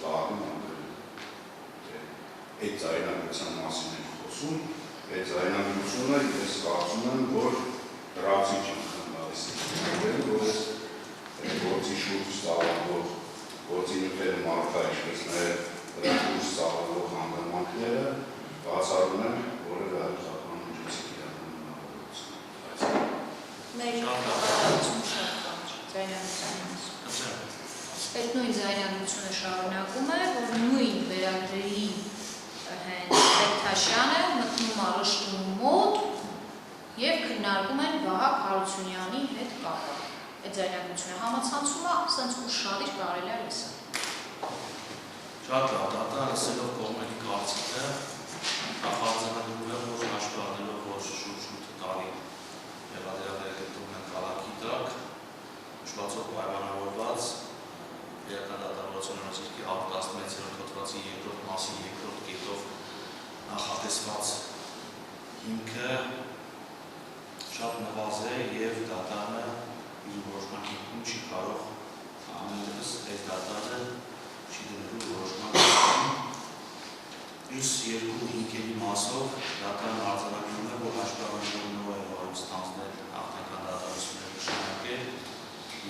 Speaker 5: լավին անգրել։ Այդ ձայնագրության մասին ենք խոսում, այդ ձայնագրությունը ես կարծում եմ, որ դրացի չեմ խնդալիս որ ես գործի շուրջ ծավալվող, գործի նյութերը մարդա, ինչպես նաև շուրջ ծավալվող հանգամանքները բացառում եմ, որևէ այլ խափան միջոցի իրականացում։
Speaker 4: Մեր հավատարմություն շատ կան, ձայնագրությունը։ Այդ նույն ձայնագրությունը շարունակում է, որ նույն վերագրերի Բեկտաշյանը մտնում է Ռշտունու մոտ և քննարկում են Վահագ Հարությունյանի հետ կապը։ Այդ ձայնագրությունը համացանցում է, սենց ուշադիր կարելի է լսել։
Speaker 1: Շատ լավ, դատարանը լսելով կողմերի կարծիքը, արձանագրում է, որ հաշվի առնելով, որ շուրջ 8 տարի եղադրյալները գտնվում են քաղաքի տակ, հաշվացող պայմանավորված Իրական դատավորության օրենսգրքի 116-րդ հոդվածի 2-րդ մասի 2-րդ կետով նախատեսված հիմքը շատ նվազ է և դատարանը իր որոշման հիմքում չի կարող ամենևս այս դատարանը չի դնելու որոշման մյուս երկու հիմքերի մասով դատարանը արձանագրում է, որ հաշվի առնելով նոր ստանձնել նախնական դատարանությունները նշանակել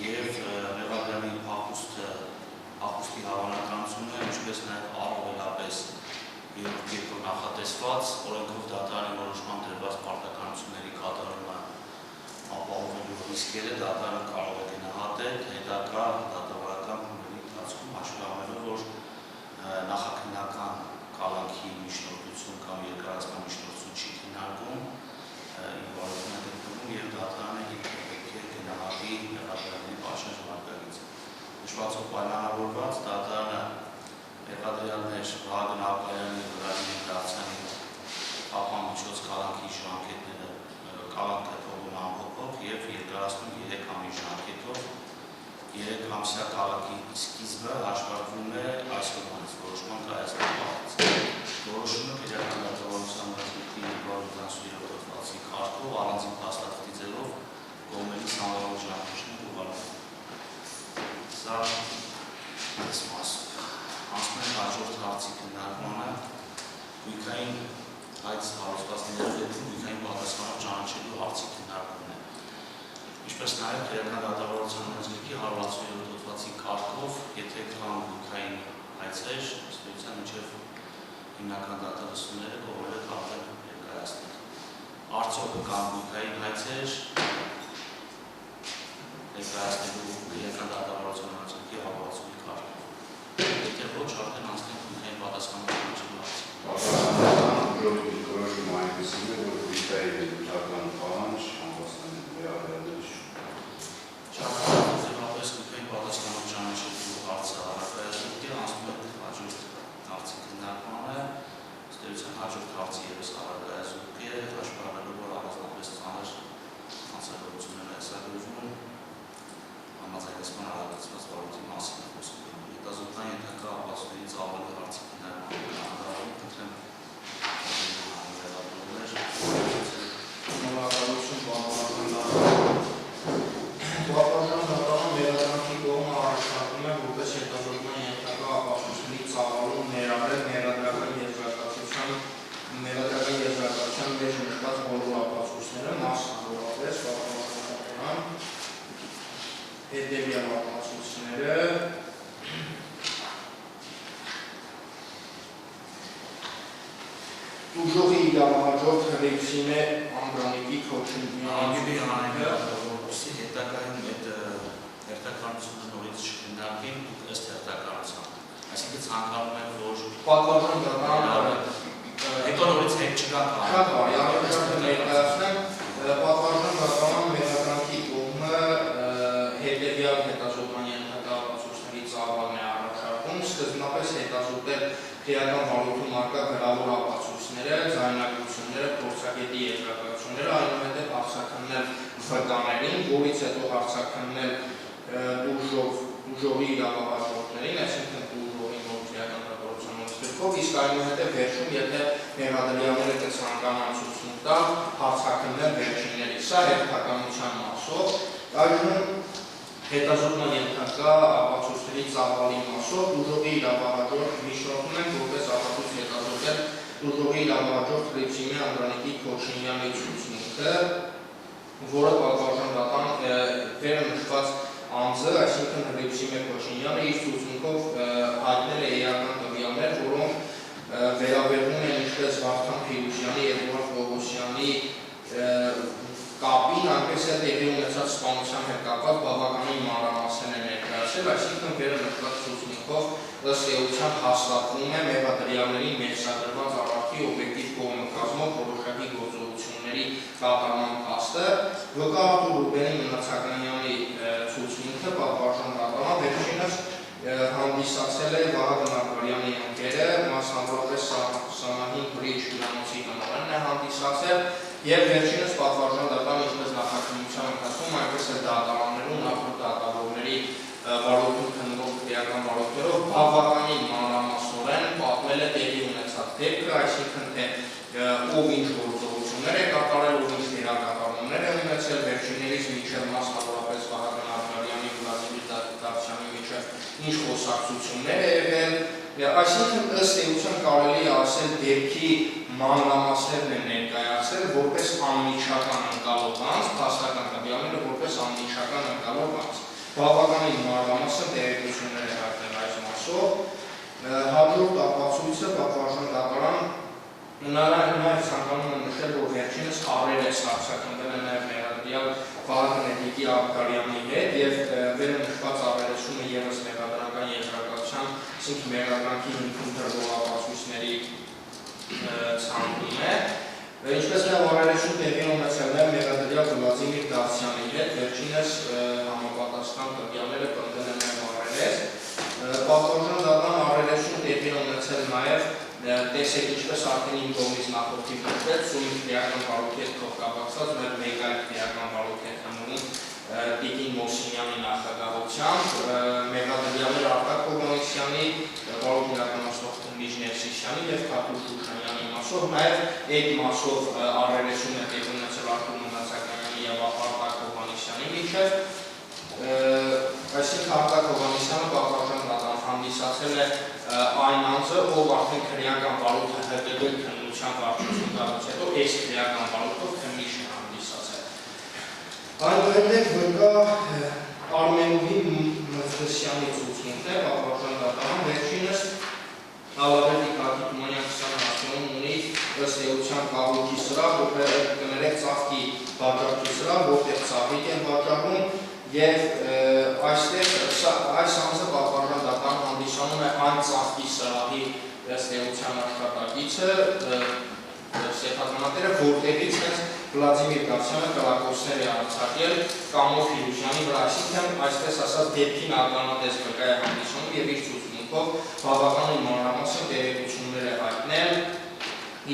Speaker 1: և Մեղադրյանի փախուստի հավանականությունը, ինչպես նաև առավելապես երրորդ կետով նախատեսված օրենքով դատարանի որոշման դրված պարտականությունների կատարումը ապահովելու ռիսկերը դատարանը կարող է գնահատել հետագա դատավարական փուլերի ընթացքում հաշվի առնելով, որ նախաքննական կալանքի միջնորդություն կամ երկարացման միջնորդություն չի քննարկում, իր բարություն է գտնվում և դատարանը պետք է գնահատի Մեղադրյանի պաշտպան ժամանակից։ Նշվածով պայմանավորված դատարանը մեղադրյալներ Վահագն Աբրահամյանի և Վլադիմիր Դավթյանի խափանմիջոց կալանքի ժամկետները կալանքը թողում ամփոփող և երկարացնում 3 ամի ժամկետով 3 ամսյա կալանքի սկիզբը հաշվարկվում է այսօրվանից որոշման կայացնելուց։ Որոշումը Իրական դատավորության օրենսգրքի 287 հոդվածի կարգով առանձին փաստաթղթի ձևով կողմերի սանձնավոր ժամանակաշրջան ուղղարկվում։ Սա այս մասով։ Անցնում ենք հաջորդ հարցի քննարկմանը գույքային այդ հարցվածքների դեպքում գույքային պատասխանով ճանաչելու հարցի քննարկումն է։ Ինչպես նաև Իրական դատավորության օրենսգրքի 167 հոդվածի կարգով, եթե կան գույքային հայցեր, ըստեյության մինչև հիմնական դատալսումները կողմերը կարող են ներկայացնել։ Արդյոք կան գույքային հայցեր ներկայացնելու Իրական դատավորության օրենսգրքի 167 կարգով։ Եթե ոչ, արդեն անցնենք գույքային պատասխանով ճանաչելու հարցի։
Speaker 5: Որոշում այնպիսին է, որ գույքային նյութական պահանջ համոզման վերաբերյալ
Speaker 1: Ձևապես գույքային պատասխանով ճանաչելու հարցը առարկայացնի անցնում ենք հաջորդ հարցի քննարկմանը, ըստեյության հաջորդ հարցի ևս առարկայացնի է հաշվի առնելով, որ առանձնապես ծանր հանցագործություններ արձակվում համաձայնեցման արագացված վարույթի մասին է խոսքը։ Հետազոտման ենթակա ապացույցներից ավելի հարցի քննարկման կտրեմ
Speaker 2: Շնորհակալություն, պարոն հետևյալ ապացույցները Ուժողի իրավահաջորդ հրեցին է Անդրանիկի Քոչինյանի
Speaker 1: Անգելի հետագայում այդ հերթականությունը նորից չքննարկին ըստ հերթականության։ Այսինքն ցանկանում են, որ
Speaker 2: պատվարժան դատարան
Speaker 1: հետո նորից հետ չգա
Speaker 2: շատ բարի, առաջարկը ներկայացնեմ, պատվարժան դատարան մեղադրանքի կողմը հետևյալ հետազոտման ենթակա ապացույցների ծավալն է առաջարկում, սկզբնապես հետազոտել քրեական վարույթում առկա գրավոր ապացույցները, ձայնագրությունները, փորձագետի եզրակացությունները, այնուհետև հարցաքննել վկաներին, որից հետո հարցաքննել ուժողի իրավահաջորդներին, այսինքն ուժողի նոր քրեական դատողության օրենսգրքով, իսկ այնուհետև վերջում, եթե մեղադրյալները կցանկանան ցույց տալ, հարցաքննել վերջիններից։ Սա հերթականության մասով, այժմ հետազոտման ենթակա ապացույցների ծավալի մասով ուժողի իրավահաջորդ միշտորում են որպես ապացույց հետազոտել ուժողի իրավահաջորդ Հրիփսիմի Անդրանիկի Քոչինյանի ցուցմունքը, որը պատվարժան դատան վերը նշված անձը, այսինքն Հրիփսիմի Քոչինյանը իր ցուցմունքով հայտնել է էական տվյալներ, որոնք վերաբերվում են ինչպես Վարդան Փիրուզյանի եւ Գորգ Պողոսյանի կապին, այնպես էլ տեղի ունեցած սպանության հետ կապված բավականին մանրամասն է ներկայացել, այսինքն վերը նշված ցուցմունքով ըստ էության հաստատվում է մեղադրյալների մերձադրված արարքի օբյեկտիվ կողմը կազմող որոշակի գործողությունների կատարման փաստը, վկայատու Ռուբենի Մնացականյանի ցուցմունքը պատվարժան դատարան վերջինս հանդիսացել է Վահագն Ակարյանի ընկերը, մասնավորապես Սանահին Բրիջ հյուրանոցի տնօրենն է հանդիսացել եւ վերջինս պատվարժան դատարան ինչպես նախաքննության ընթացքում, այնպես էլ դատարաններում նախորդ դատավորների վարույթում քննվող քրեական վարույթներով բավականին մանրամասնորեն պատմել է տեղի ունեցած դեպքը, այսինքն թե ով ինչ գործողություններ է կատարել, ով ինչ դերակատարումներ է ունեցել, վերջիններից մինչև մասնավորապես Վահագն Ակարյանի Վլադիմիր Դավթյանի միջև ինչ խոսակցություններ է եղել, այսինքն ըստ էության կարելի է ասել դեպքի մանրամասներն են ներկայացել որպես անմիջական ընկալող անձ, փաստական տվյալները որպես անմիջական ընկալող անձ։ Բավականին մանրամասն տեղեկություններ է հայտնել այս մասով։ Հաջորդ ապացույցը պատվարժան դատարան նաև ցանկանում եմ նշել, որ վերջինս առել է հարցաքննել է նաև մեղադրյալ Վահագն Էդիկի Աբգարյանի հետ եւ վերը նշված առերեսումը ևս մեղադրական եզրակացության, այսինքն մեղադրանքի հիմքում դրվող ապացույցների ցանկում է։ Ինչպես նաև առերեսում տեղի ունեցել նաև մեղադրյալ Վլադիմիր Դավթյանի հետ, վերջինս համապատասխան տվյալները պնդել են նաև առերես։ Պատվարժան դատարան առերեսում տեղի ունեցել նաև տեսեք ինչպես արդեն իմ կողմից նախորդի նշվեց, Սումի քրեական վարույթի հետ փոխկապակցված մեր մեկ այլ քրեական վարույթ է քննվում Տիկին Մոսինյանի նախագահությամբ, մեղադրյալներ Արտակ Հովհաննիսյանի, վարույթ իրականացնող Թնվիժ Ներսիսյանի եւ Քաթուլ Շուշանյանի մասով, նաև այդ մասով առերեսում է տեղի ունեցել Արտուր Մնացականյանի եւ Արտակ Հովհաննիսյանի միջև, այսինքն Արտակ Հովհաննիսյանը պատվարժան դատարան հանդիսացել է այն անձը, ով արդեն քրեական վարույթը հետևել քննության վարչություն դառնալուց հետո այս քրեական վարույթով քննիչ է հանդիսացել։ Այնուհետև վկա Արմենուհի Մովսեսյանի ցուցմունքն է պատվարժան դատարան, վերջինս Ալավերդի Կաթի Թումանյան 20 ունի ըստ էության կահույքի սրահ, կներեք ծաղկի վաճառքի սրահ, որտեղ ծաղիկ են վաճառում եւ այստեղ այս անձը պատվարժան դատարան հանդիսանում է այն ծաղկի սրահի ըստ էության աշխատակիցը, սեփականատերը, որտեղից հենց Վլադիմիր Դավթյանը կրակոցներ է արձակել Կամո Փիրուզյանի վրա, այսինքն այսպես ասած դեպքին ականատես վկա է հանդիսանում եւ իր ցուցմունքով բավականին մանրամասն տեղեկություններ է հայտնել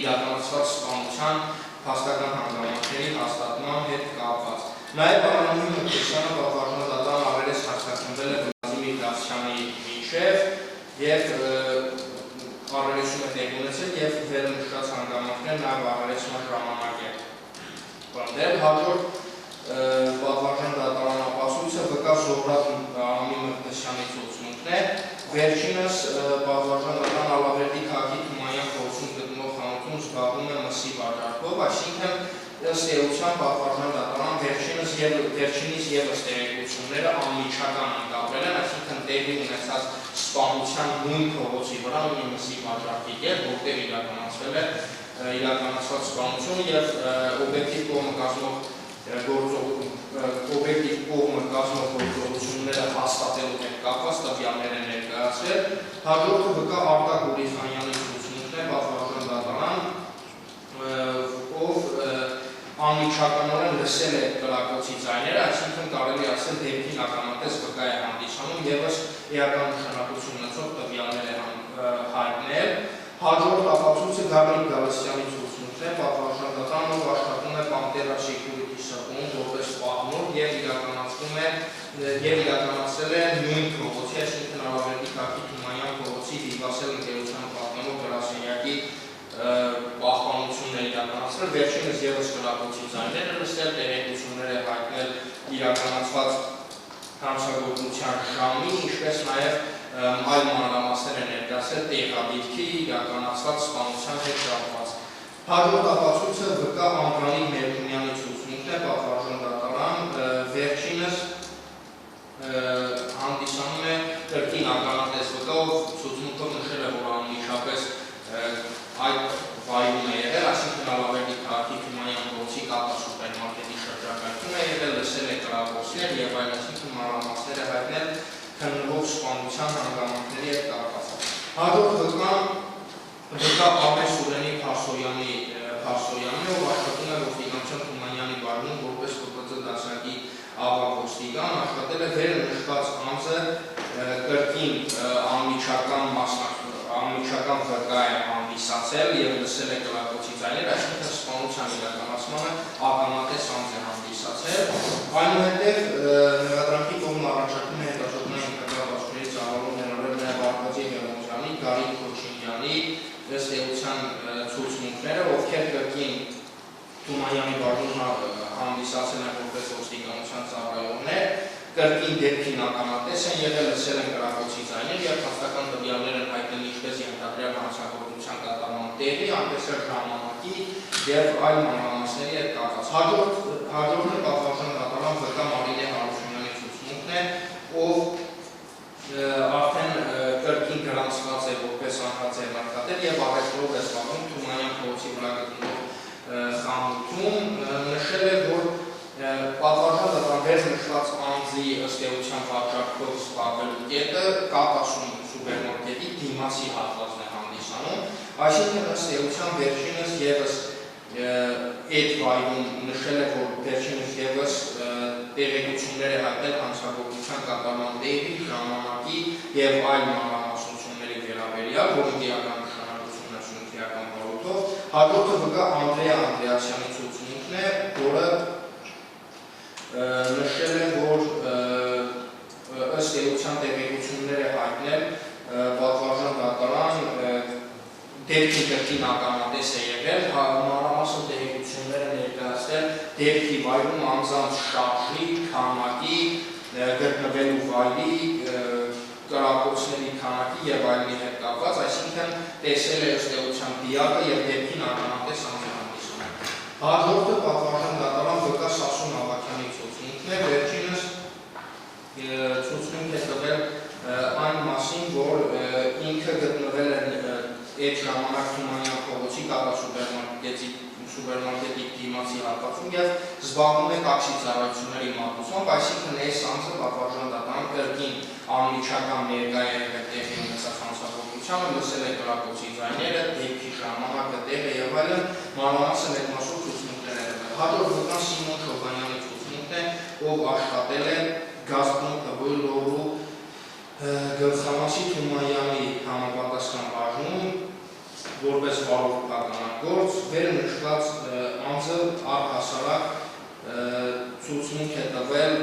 Speaker 2: իրականացված սպանության փաստական հանգամանքների հաստատման հետ կապված։ Նաև Արմենուհի Մովսեսյանը պատվարժան դատարան առերես հարցաքննել է Վլադիմիր Դավթյանի միջև եւ առերեսում է տեղի ունեցել եւ վերնշված հանգամանքներ նաև առերեսման ժամանակ է պնդել։ Հաջորդ պատվարժան դատարան ապացույցը վկա Զոհրաբ Արամի Մկնիսյանի ցուցմունքն է։ Վերջինս պատվարժան դատարան Ալավերդի քաղաքի Թումանյան փողոցում գտնվող խանութում զբաղվում է մսի վաճառքով, այսինքն ըստ էության պատվարժան դատարան վերջինիս ևս տեղեկությունները անմիջական ընկալվել են, այսինքն տեղի ունեցած սպանության նույն փողոցի վրա նույնիսկ վաճառքի կետ, որտեղ իրականացված սպանությունը եւ օբյեկտիվ կողմը կազմող գործողությունները հաստատելու հետ կապված տվյալներ են ներկայացրել։ Հաջորդը վկա Արտակ Գուրիխանյանի ցուցմունքն է, պատվարժան դատարան, ով անմիջականորեն լսել է կրակոցի ձայները, այսինքն կարելի ասել դեպքին ականատես վկա է հանդիսանում ևս էական նշանակություն ունեցող տվյալներ է հայտնել։ Հաջորդ ապացույցը Գաբրիել Գալստյանի ցուցմունքն է, պատվարժան դատարան, ով աշխատում է Պանտերա Security Սակում որպես պատմող եւ իրականացրել է նույն փողոցի, այսինքն Արավերդի քաղաքի Թումանյան փողոցի դիվասել ընկերության պատմող գրասենյակի պահպանություններ իրականացրել, վերջինս ևս կրակոցի ձայներ է լսել, տեղեկություններ է հայտնել իրականացված հանցագործության ժամի, ինչպես նաև այլ մանրամասներ է ներկայացրել տեղադիրքի իրականացված սպանության հետ կապված։ Հաջորդ ապացույցը վկա Անդրանիկ Մերկումյանի ցուցմունքն է, պատվարժան դատարան, վերջինս հանդիսանում է կրկին ականատես վկա, ով ցուցմունքով նշել է, որ անմիջապես այդ վայրում է եղել, այսինքն Արավերդի քաղաքի Թումանյան փողոցի Կատա սուպերմարկետի շրջակայքում է եղել, լսել է կրակոցներ եւ այլ, այսինքն մանրամասներ է հայտնել քննվող սպանության հանգամանքների հետ կապված։ Հաջորդ վկա Աբե Սուրենի Փարսոյանի, ով աշխատում է ոստիկանության Թումանյանի բաժնում որպես ԿՊԾ դասակի ավագ ոստիկան, աշխատել է վերը նշված անձը կրկին անմիջական վկա է հանդիսացել եւ լսել է կրակոցի ձայներ, այսինքն սպանության իրականացմանը ականատես անձ է հանդիսացել։ Այնուհետև մեղադրանքի կողմն առաջարկում է հետազոտման ինքնատիպությունների ծավալում ներառել նաև Արկադի Մելոզյանի, Գարիկ Քոչինյանի ըստ էության ցուցմունքները, ովքեր կրկին Թումանյանի բաժնում հանդիսացել են որպես ոստիկանության ծառայողներ, կրկին դեպքին ականատես են եղել, լսել են կրակոցի ձայներ եւ հաստատական տվյալներ են հայտնել ինչպես ենթադրյալ հանցագործության կատարման տեղի, այնպես էլ ժամանակի եւ այլ մանրամասների հետ կապված։ Հաջորդը պատվարժան դատարան վկա Մարինե Հարությունյանի ցուցմունքն է, ով արդեն կրկին գրանցված է որպես անհատձեռնարկատեր եւ առևտրով է զբաղվում Թումանյան փողոցի վրա գտնվող խանութում, նշել է, որ պատվարժան դատարան վեր նշված անձի ըստ էության վաճառքով զբաղվելու կետը Կատասում սուպերմարկետի դիմացի հատվածն է հանդիսանում, այսինքն ըստ էության վերջինս ևս այդ վայրում նշել է, որ վերջինս ևս տեղեկություններ է հայտնել հանցագործության կատարման տեղի, ժամանակի եւ այլ մանրամասնությունների վերաբերյալ, որոնք իրական նշանակություն ունեցούν քրեական բարույթով։ Հաջորդը վկա Անդրեա Անդրեասյանի ցուցմունքն է, որը նշել է, որ ըստ էության տեղեկություններ է հայտնել պատվարժան դատարան դեպքի կրկին ականատես է եղել, մանրամասն տեղեկություններ է ներկայացրել դեպքի վայրում անձանց շարժի, քանակի, գտնվելու վայրի, կրակոցների քանակի եւ այլնի հետ կապված, այսինքն տեսել է ըստ էության դիակը եւ դեպքին ականատես անձ հանդիսանում։ Հաջորդը պատվարժան դատարան վկա Սասուն Ավագյանի ցուցմունքն է, վերջինս ցուցմունք է տվել այն մասին, որ ինքը գտնվել է այդ ժամանակ Թումանյան փողոցի Կատա սուպերմարկետի դիմացի հատվածում եւ զբաղվում է տաքսի ծառայությունների մատուցմամբ, այսինքն այս անձը պատվարժան դատարան կրկին անմիջական ներկա է եղել տեղի ունեցած հանցագործությանը, լսել է կրակոցի ձայները, դեպքի ժամանակը, տեղը եւ այլն, մանրամասն այդ մասով ցուցմունքներ է տվել։ Հաջորդ վկան Սիմոն Շոբանյանի ցուցմունքն է, ով աշխատել է Գազպրոմ ՀԲ-լորու գլխամասի Թումանյանի համապատասխան բաժնում որպես վարորդ ականագործ, վեր նշված անձը առհասարակ ցուցմունք է տվել,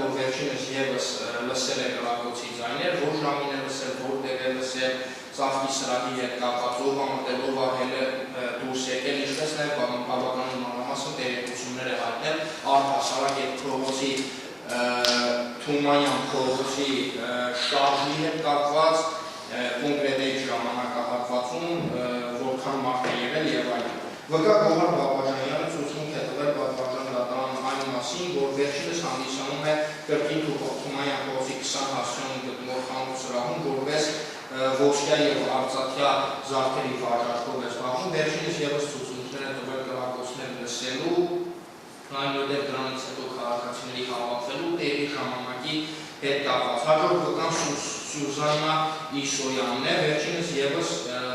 Speaker 2: որ վերջինս ևս լսել է կրակոցի ձայներ, որ ժամին է լսել, որտեղ է լսել, ծաղկի սրահի հետ կապված, ով ամտել, ով ահել է դուրս եկել, ինչպես նաև բավականին մանրամասն տեղեկություններ է հայտնել առհասարակ այդ փողոցի Թումանյան փողոցի շարժի հետ կապված կոնկրետ այդ ժամանակահատվածում որքան մարդ է եղել եւ այլն։ Վկա Գոհար Բաբաջանյանը ցուցմունք է տվել պատվարժան դատարան այն մասին, որ վերջինս հանդիսանում է կրկին Թումանյան փողոցի 20 հասցեում գտնվող խանութ սրահում, որպես ոսկյա և արծաթյա զարդերի վաճառքով է զբաղվում, վերջինս ևս ցուցմունքներ է տվել կրակոցներ լսելու, այնուհետև դրանից հետո քաղաքացիների հավաքվելու տեղի ժամանակի հետ կապված։ Հաջորդ վկան Սյուզաննա Իսոյանն է, վերջինս ևս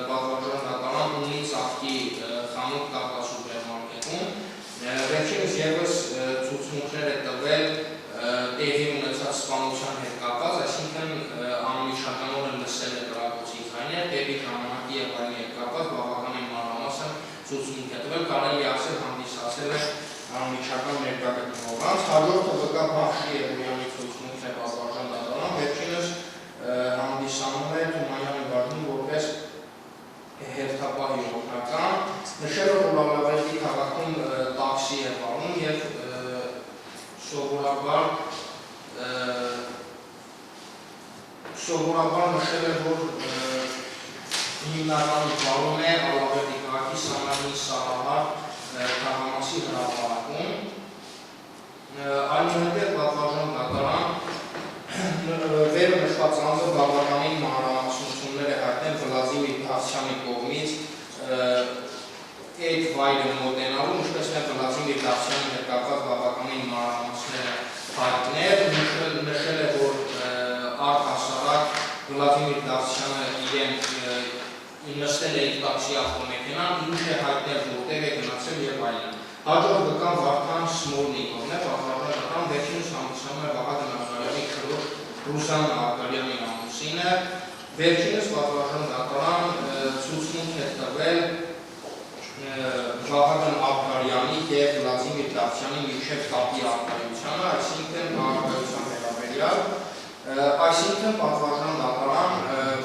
Speaker 2: պատվարժան դատարան ունի ծաղկի խանութ Կապված սուպերմարկետում, վերջինս ևս ցուցմունքներ է տվել տեղի ունեցած սպանության հետ կապված, այսինքն անմիջականորեն լսել է կրակոցի ձայները, տեղի ժամանակի և այլնի հետ կապված բավականին մանրամասն ցուցմունք է տվել, կարելի ասել հանդիսացել է անմիջական ներկայացնողանց։ Հաջորդը վկա Բախշի Երեմյանի ցուցմունքն է պատվարժան դատարան, վերջինս հանդիսանում է Թումանյանի բաժնում որպես հերթապահի օգնական, նշելով որ Լավրավետի քաղաքում տաքսի է վարում և սովորաբար նշել է, որ հիմնականում վարում է Լավրավետի քաղաքի Սամարնի Սարահար Թաղամասի հրապարակում, այնուհետև պատվարժան դատարան վերը նշված անձը բավականին մանրամասնություններ է հայտնել Վլադիմիր Դավթյանի կողմից այդ վայրը մոտենալու, ինչպես նաև Վլադիմիր Դավթյանի հետ կապված բավականին մանրամասններ հայտնել, նշել է, որ առհասարակ Վլադիմիր Դավթյանը իրեն նստել է իր տաքսի ավտոմեքենան, ինչ է հայտնել, որտեղ է գնացել և այլն։ Հաջորդ վկան Վարդան Սմոլնիկովն է, պատվարժան դատարան, վերջինս հանդիսանում է Վահագն Արգարյանի քրոջ Ռուսաննա Արգարյանի ամուսինը, վերջինս պատվարժան դատարան ցուցմունք է տվել Վահագն Արգարյանի և Վլադիմիր Դավթյանի միջև կապի առկայությանը, այսինքն առկայության վերաբերյալ, այսինքն պատվարժան դատարան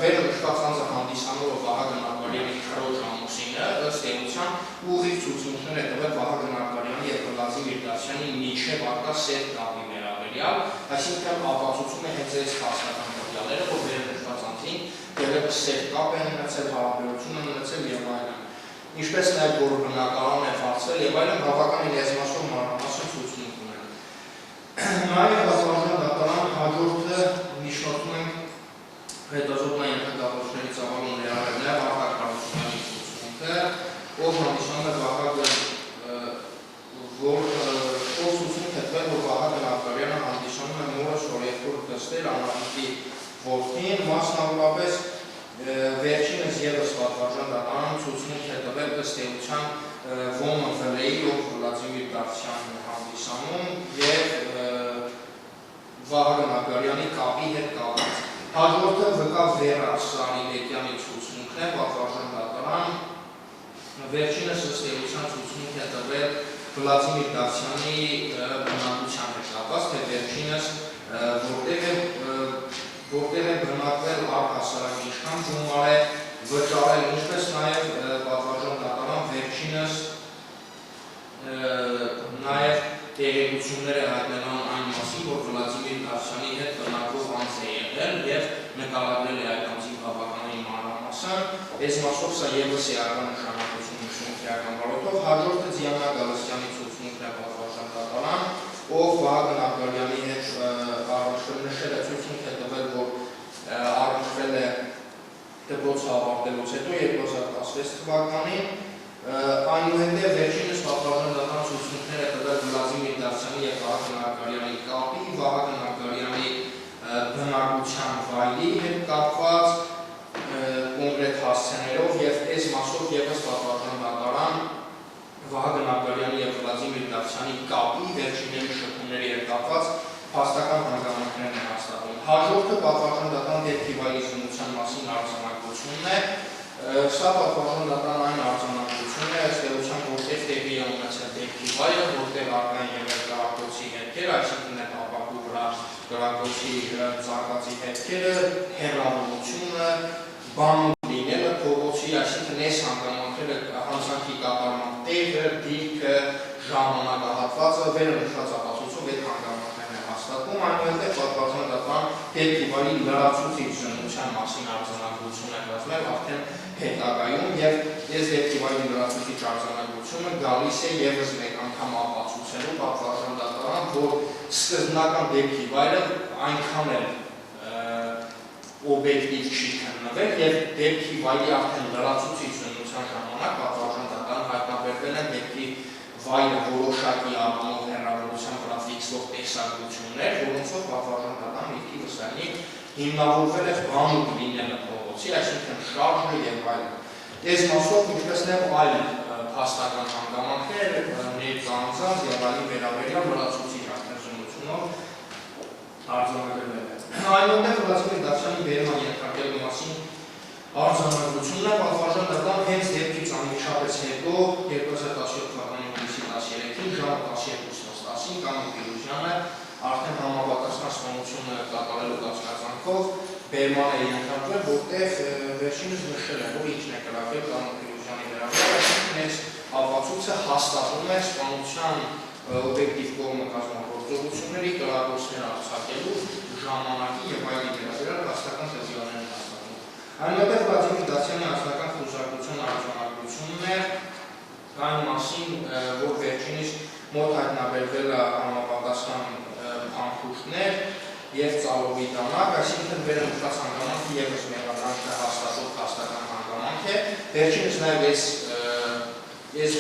Speaker 2: վերը նշված անձը հանդիսանող Վահագն Արգարյանի քրոջ ամուսինը, ըստ էության ուղիղ ցուցմունքներ է տվել Վահագն Արգարյանի և Վլադիմիր Դավթյանի միջև առկա սև կապի վերաբերյալ, այսինքն ապացուցում է հենց այս հասարակական տվյալները, որ վերը նշված անձին դեռևս սև կապ են ունեցել, հարաբերություն են ունեցել և այլն։ Ինչպես նաև որ բնակարան է վարձել և այլն բավականին լեզվասով մանրամասն ցուցմունք ունեն։ Նաև պատվարժան դատարան հաջորդը միջնորդում ենք հետազոտման ենթակառուցողների ծավալուն ներառել նաև Արտակ Հարությունյանի ցուցմունքը, ով հանդիսանում է Վահագն, ով ցուցմունք է տվել, որ Վահագն Արգարյանը հանդիսանում է մորը Սորեգոր Դստեր Անահիտի որդին, մասնավորապես վերջինս ևս պատվարժան դատարան ցուցմունք է տվել ըստ էության Ոմը Վլեի, ով Վլադիմիր Դավթյանն է հանդիսանում և Վահագն Արգարյանի կապի հետ կապված։ Հաջորդը վկա Վերա Սարիվեկյանի ցուցմունքն է, պատվարժան դատարան, վերջինս ըստ էության ցուցմունք է տվել Վլադիմիր Դավթյանի բնակության հետ կապված, թե վերջինս որտեղ է բնակվել առհասարակ ինչքան գումար է վճարել, ինչպես նաև պատվարժան դատարան վերջինս նաև տեղեկություններ է հայտնել այն մասին, որ Վլադիմիր Դավթյանի հետ բնակվող անձ է եղել և նկարագրել է այդ անձի բավականին մանրամասն, այս մասով սա ևս էական նշանակություն ունի քրեական ոլորտով։ Հաջորդը Դիանա Գալստյանի ցուցմունքն է պատվարժան դատարան, ով Վահագն Արգարյանի հետ առնչվել նշել է ցուցմունք է տվել, որ առնչվել է դպրոցը ավարտելուց հետո 2016 թվականին, այնուհետև վերջինս պատվարժան դատարան ցուցմունքներ է տվել Վլադիմիր Դավթյանի և Վահագն Արգարյանի կապի, Վահագն Արգարյանի բնակության վայրի հետ կապված կոնկրետ հասցեներով և այս մասով ևս պատվարժան դատարան Վահագն Արգարյանի և Վլադիմիր Դավթյանի կապի վերջինների շփումների հետ կապված փաստական հանգամանքներն է հաստատում։ Հաջորդը պատվարժան դատարան դեպքի վայրի զննության մասին արձանագրությունն է։ Սա պատվարժան դատարան այն արձանագրությունն է, ըստ էության, որտեղ տեղի է ունեցել դեպքի վայրը, որտեղ առկա են եղել կրակոցի հետքեր, այսինքն այդ ապակու վրա կրակոցի ծակածի հետքերը, հեռավորությունը, բանոց լինելը փողոցի, այսինքն այս հանգամանքները հանցանքի կատարման տեղը, դիրքը, ժամանակահատվածը, վերը նշված ապացույցով այդ հանգամանքներն է հաստատում, այնուհետև պատվարժան դատարան դեպքի վայրի լրացուցիչ զննության մասին արձանագրություն է կազմել արդեն հետագայում և այս դեպքի վայրի լրացուցիչ արձանագրությունը գալիս է ևս մեկ անգամ ապացուցելու պատվարժան դատարան, որ սկզբնական դեպքի վայրը այնքան էլ օբյեկտիվ չի քննվել եւ դեպքի վայրի արդեն լրացուցիչ զննության ժամանակ պատվարժան դատարան հայտնաբերվել են դեպքի վայրը որոշակի առումով հեռավորության վրա ֆիքսվող տեսակություններ, որոնցով պատվարժան դատարան միտքի վստահի հիմնավորվել է բանուկ լինելը փողոցի, այսինքն շարժը եւ այլն։ Այս մասով ինչպես նաև այլ փաստական հանգամանքներ ներկայացած եւ այլի վերաբերյալ լրացուցիչ արտադրությունով արձանագրվել է։ Այնուհետև Վլադիմիր Դավթյանի բերման ենթարկելու մասին արձանագրությունն է պատվարժան դատարան հենց դեպքից անմիջապես հետո 2017 թվականի հունիսի 13-ին ժամը 12:10-ին Կանիկ Փիրուզյանը արդեն համապատասխան սպանությունը կատարելու կազմակերպով բերման է ենթարկվել, որտեղ վերջինս նշել է, որ ինչն է կրակել Կանիկ Փիրուզյանի վերաբերյալ, այս ապացույցը հաստատում է սպանության օբյեկտիվ կողմը կազմակերպությունների կրակոցներ արձակելու ժամանակի եւ այլի վերաբերյալ հաստական տվյալներ հաստատում։ Այնուհետև Վլադիմիր Դավթյանի անձնական խուսափության արձանագրությունն է այն մասին, որ վերջինիս մոտ հայտնաբերվել է համապատասխան անխուշտներ եւ ծալովի դանակ, այսինքն վերընտրած հանգամանքը եւս մեղադրանքը հաստատող հաստական հանգամանք է։ Վերջինս նաեւ այս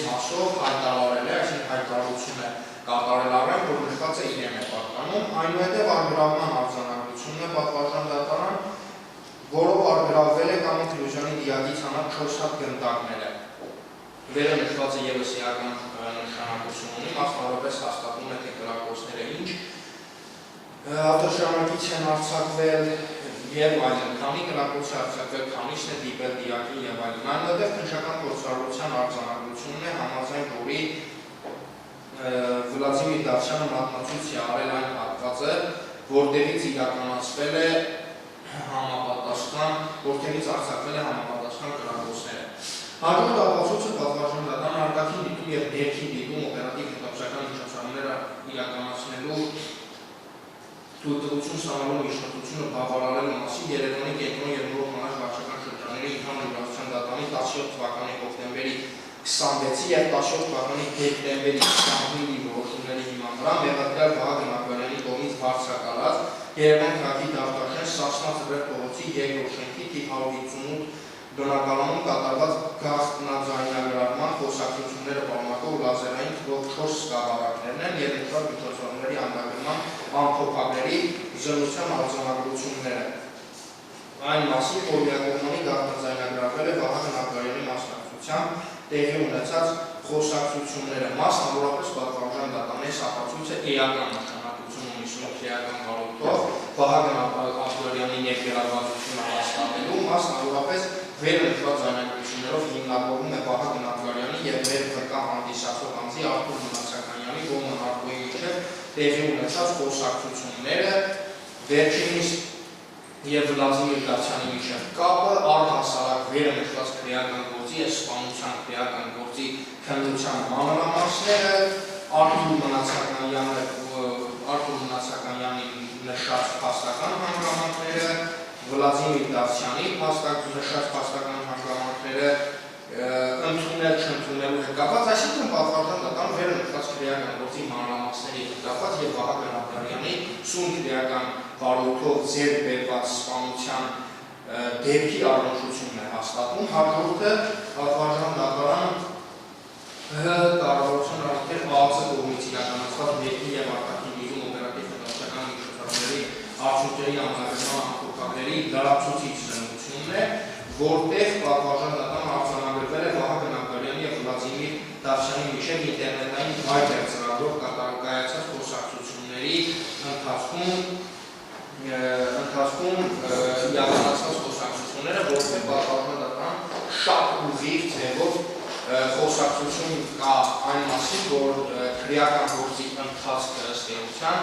Speaker 2: մասով հայտարարել է, այսինքն հայտարարություն է կատարել առայն, որ նշված է իրեն է պատկանում, այնուհետև արգրավման արձանագրությունն է պատվարժան դատարան, որով արգրավվել է Կանիկ Փիրուզյանի դիակից հանած 4 հատ գնդակները։ Վերը նշված է ևս էական նշանակություն ունի, մասնավորապես հաստատում է թե կրակոցները ինչ автошամակից են արձակվել եւ այլն, քանի կրակոց է արձակվել, քանիսն է դիպել դիակին եւ այլն։ Այնուհետև քննչական գործառույթության արձանագրությունն է, համաձայն որի Վլադիմիր Դավթյանը մատնացույց է արել այն հատվածը, որտեղից իրականացվել է համապատասխան, որտեղից արձակվել է համապատասխան կրակոցները։ Հաջորդ ապացույցը պատվարժան դատարան արտաքին դիտում եւ ներքին դիտում օպերատիվ հետաքրքրական միջոցառումները իրականացնելու թույլտվություն ստանալու միջնորդությունը բավարարելու մասին Երևանի կենտրոն եւ նոր մանր վարչական շրջանների ընդհանուր իրավասության դատարանի 17 թվականի հոկտեմբերի 26-ի եւ 17 թվականի դեկտեմբերի 25-ի որոշումների հիման վրա մեղադրյալ Վահագն Ակբարյանի կողմից բարձրակալած Երևան քաղաքի Դավթաշեն Սասնա Ծռեր փողոցի երկրորդ շենքի թիվ 158 բնակարանում կատարված գաղտնաձայնագրարման խոսակցությունները պարունակող լազերային թվով 4 սկավառակներն են եւ ինքնուրույն միջոցառումների անդրադառնման ամփոփագրերի զննության արձանագրությունները։ Այն մասին, որ միակողմանի գաղտնաձայնագրարվել է Վահագն Ակբարյանի մասնակցությամբ տեղի ունեցած խոսակցությունները, մասնավորապես պատվարժան դատարանի ապացույցը էական նշանակություն ունի սնուցիական վարույթով Վահագն Ակբարյանի ներգրավվածությունը հաստատելու, մասնավորապես վերընտրված ձայնագրություններով հիմնավորվում է Վահագն Ակբարյանի եւ մեր վկա հանդիսացող անձի Արթուր Մնացականյանի Ռոման Արկոյի միջև տեղի ունեցած խոսակցությունները, վերջինիս եւ Վլադիմիր Դավթյանի միջև կապը առհասարակ վերընտրված քրեական գործի եւ սպանության քրեական գործի քննության մանրամասները, Արթուր Մնացականյանի նշած փաստական հանգամանքները, Վլադիմիր Դավթյանի նշած փաստական հանգամանքները ընդունել չընդունելու հետ կապված, այսինքն պատվարժան դատարան վերընտրված քրեական գործի մանրամասների հետ կապված եւ Վահագն Ակբարյանի սուն քրեական վարույթով ձեռք բերված սպանության դեպքի առնչությունն է հաստատում, հաջորդը պատվարժան դատարան կառավարության առընթեր ԱԱԾ կողմից իրականացված ներքին եւ արտաքին դիտում օպերատիվ հետաքրքրական միջոցառումների արդյունքների անձնագրման ամփոփագրերի լրացուցիչ զննությունն է, որտեղ պատվարժան դատարան արձանագրվել է Վահագն Ակբարյանի եւ Վլադիմիր Դավթյանի միջև ինտերնետային Viber ծրագրով կայացած խոսակցությունների ընթացքում իրականացված խոսակցությունները, որտեղ պատվարժան դատարան շատ ուղիղ ձևով խոսակցություն կա այն մասին, որ քրեական գործի ընթացքը ըստ էության,